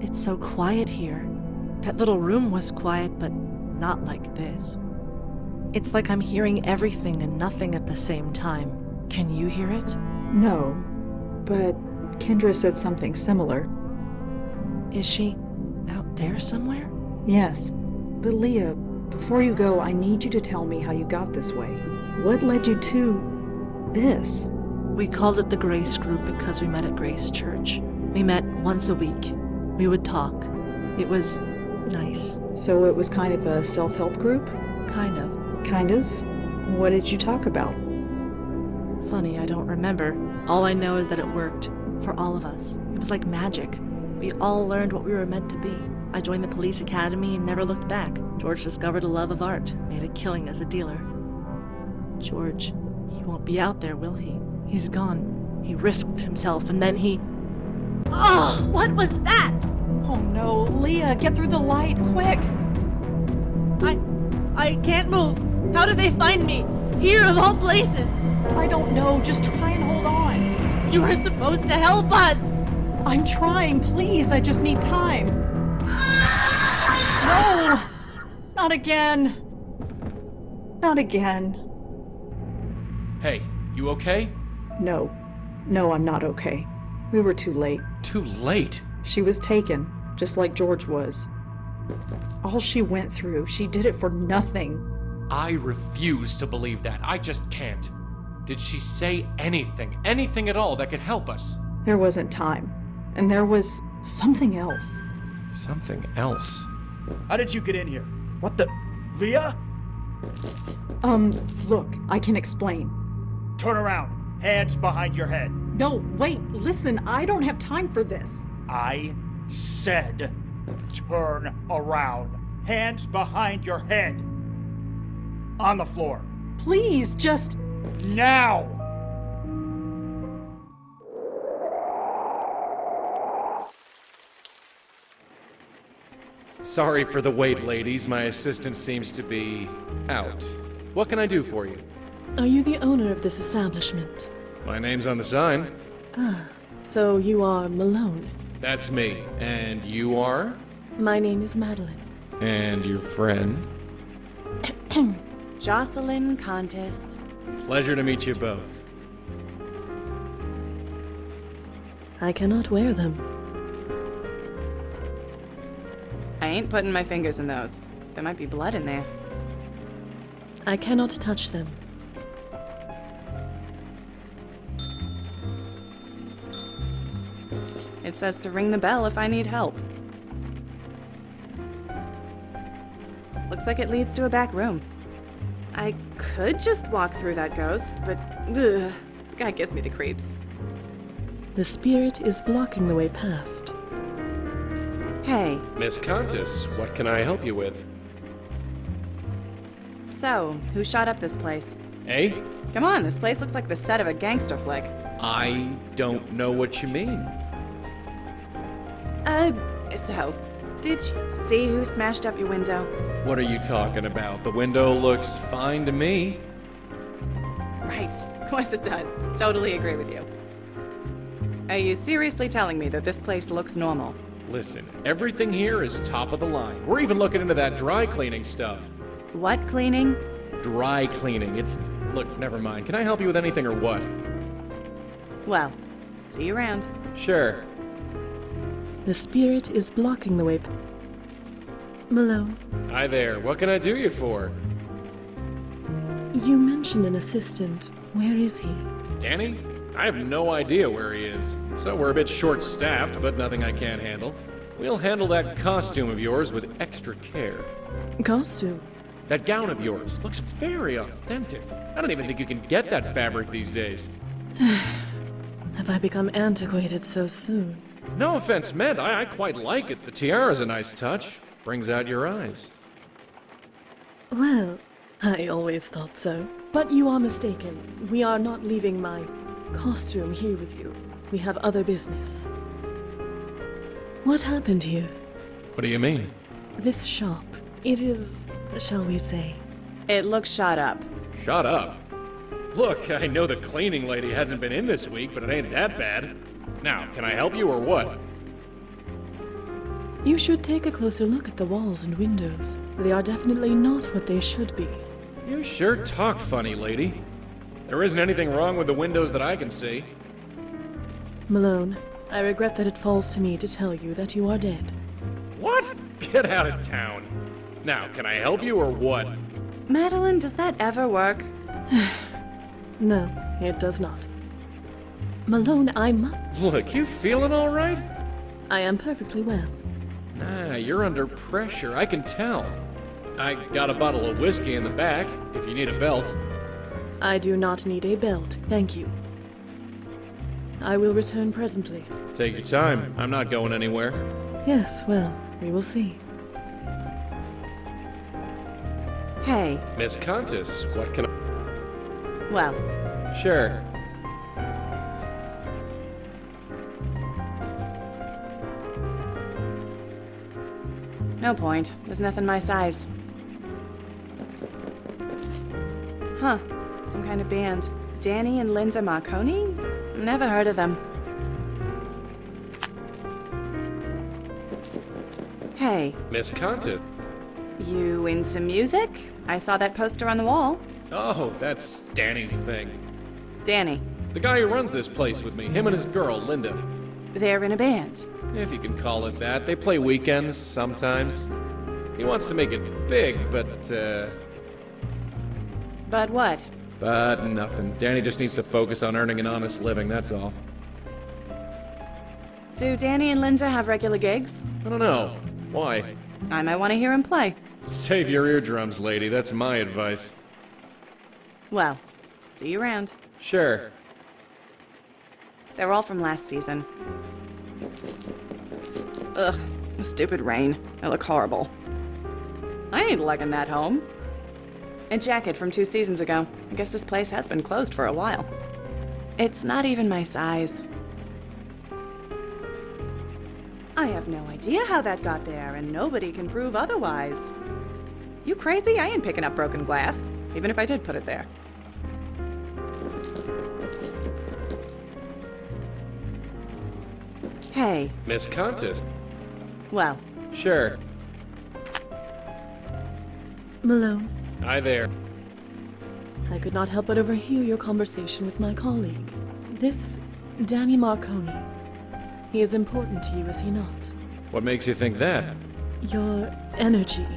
It's so quiet here. That little room was quiet, but not like this. It's like I'm hearing everything and nothing at the same time. Can you hear it? No, but Kendra said something similar. Is she out there somewhere? Yes, but Leah, before you go, I need you to tell me how you got this way. What led you to this? We called it the Grace Group because we met at Grace Church. We met once a week. We would talk. It was nice. So it was kind of a self-help group? Kind of. Kind of? What did you talk about? Funny, I don't remember. All I know is that it worked. For all of us. It was like magic. We all learned what we were meant to be. I joined the police academy and never looked back. George discovered a love of art, made a killing as a dealer. George, he won't be out there, will he? He's gone. He risked himself and then he... Oh, what was that? Oh no, Leah, get through the light, quick! I can't move. How did they find me? Here of all places. I don't know, just try and hold on. You were supposed to help us. I'm trying, please, I just need time. No! Not again. Not again. Hey, you okay? No, I'm not okay. We were too late. Too late? She was taken, just like George was. All she went through, she did it for nothing. I refuse to believe that. I just can't. Did she say anything at all that could help us? There wasn't time. And there was something else. Something else? How did you get in here? What the... Leah? Look, I can explain. Turn around. Hands behind your head. No, wait, listen, I don't have time for this. I said turn around. Hands behind your head. On the floor. Please, just... Now! Sorry for the wait, ladies. My assistant seems to be out. What can I do for you? Are you the owner of this establishment? My name's on the sign. Ah, so you are Malone. That's me. And you are? My name is Madeline. And your friend? Jocelyn, Countess. Pleasure to meet you both. I cannot wear them. I ain't putting my fingers in those. There might be blood in there. I cannot touch them. It says to ring the bell if I need help. Looks like it leads to a back room. I could just walk through that ghost, but ugh, that gives me the creeps. The spirit is blocking the way past. Hey. Miss Countess, what can I help you with? So, who shot up this place? Eh? Come on, this place looks like the set of a gangster flick. I don't know what you mean. So, did you see who smashed up your window? What are you talking about? The window looks fine to me. Right. Of course it does. Totally agree with you. Are you seriously telling me that this place looks normal? Listen, everything here is top of the line. We're even looking into that dry cleaning stuff. What cleaning? Dry cleaning. Look, never mind. Can I help you with anything or what? Well, see you around. Sure. The spirit is blocking the way. Malone. Hi there. What can I do you for? You mentioned an assistant. Where is he? Danny? I have no idea where he is. So we're a bit short-staffed, but nothing I can't handle. We'll handle that costume of yours with extra care. Costume? That gown of yours looks very authentic. I don't even think you can get that fabric these days. Have I become antiquated so soon? No offense meant, I quite like it. The tiara's a nice touch. Brings out your eyes. Well, I always thought so. But you are mistaken. We are not leaving my costume here with you. We have other business. What happened here? What do you mean? This shop. It is, shall we say... It looks shot up. Shut up. Look, I know the cleaning lady hasn't been in this week, but it ain't that bad. Now, can I help you or what? You should take a closer look at the walls and windows. They are definitely not what they should be. You sure talk funny, lady. There isn't anything wrong with the windows that I can see. Malone, I regret that it falls to me to tell you that you are dead. What? Get out of town. Now, can I help you or what? Madeline, does that ever work? No, it does not. Malone, I must... Look, you feeling all right? I am perfectly well. Nah, you're under pressure, I can tell. I got a bottle of whiskey in the back, if you need a belt. I do not need a belt, thank you. I will return presently. Take your time, I'm not going anywhere. Yes, well, we will see. Hey. Miss Countess, what can I... Well. Sure. No point. There's nothing my size. Huh. Some kind of band. Danny and Linda Marconi? Never heard of them. Hey. Miss Countess. You into music? I saw that poster on the wall. Oh, that's Danny's thing. Danny. The guy who runs this place with me, him and his girl, Linda. They're in a band. If you can call it that. They play weekends, sometimes. He wants to make it big, but, But what? But nothing. Danny just needs to focus on earning an honest living, that's all. Do Danny and Linda have regular gigs? I don't know. Why? I might want to hear him play. Save your eardrums, lady. That's my advice. Well, see you around. Sure. They're all from last season. Ugh, stupid rain. They look horrible. I ain't liking that home. A jacket from 2 seasons ago. I guess this place has been closed for a while. It's not even my size. I have no idea how that got there, and nobody can prove otherwise. You crazy? I ain't picking up broken glass, even if I did put it there. Hey. Miss Countess. Well. Sure. Malone, Hi there. I could not help but overhear your conversation with my colleague. This Danny Marconi. He is important to you, is he not? What makes you think that? Your energy,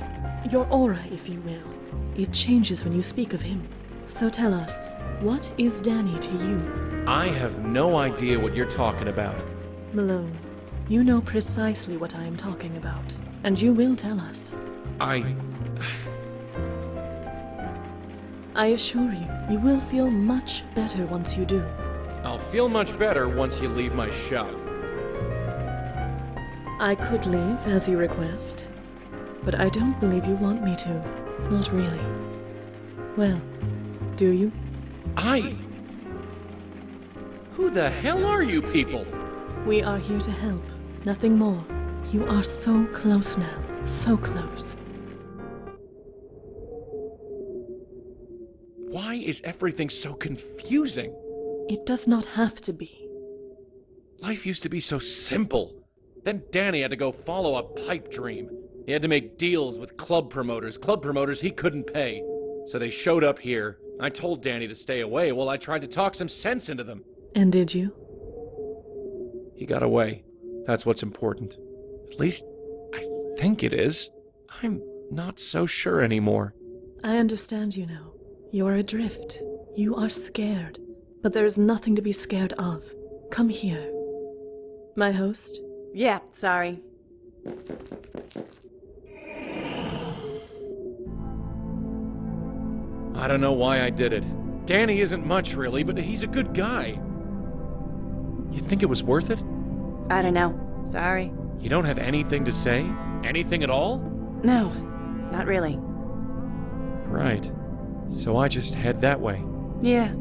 your aura, if you will. It changes when you speak of him. So tell us, what is Danny to you? I have no idea what you're talking about. Malone, you know precisely what I am talking about, and you will tell us. I assure you, you will feel much better once you do. I'll feel much better once you leave my shop. I could leave, as you request, but I don't believe you want me to. Not really. Well, do you? Who the hell are you people? We are here to help, nothing more. You are so close now, so close. Why is everything so confusing? It does not have to be. Life used to be so simple. Then Danny had to go follow a pipe dream. He had to make deals with club promoters he couldn't pay. So they showed up here. I told Danny to stay away while I tried to talk some sense into them. And did you? He got away. That's what's important. At least, I think it is. I'm not so sure anymore. I understand you now. You are adrift. You are scared. But there is nothing to be scared of. Come here. My host? Yeah, sorry. I don't know why I did it. Danny isn't much, really, but he's a good guy. You think it was worth it? I don't know. Sorry. You don't have anything to say? Anything at all? No, not really. Right. So I just head that way. Yeah.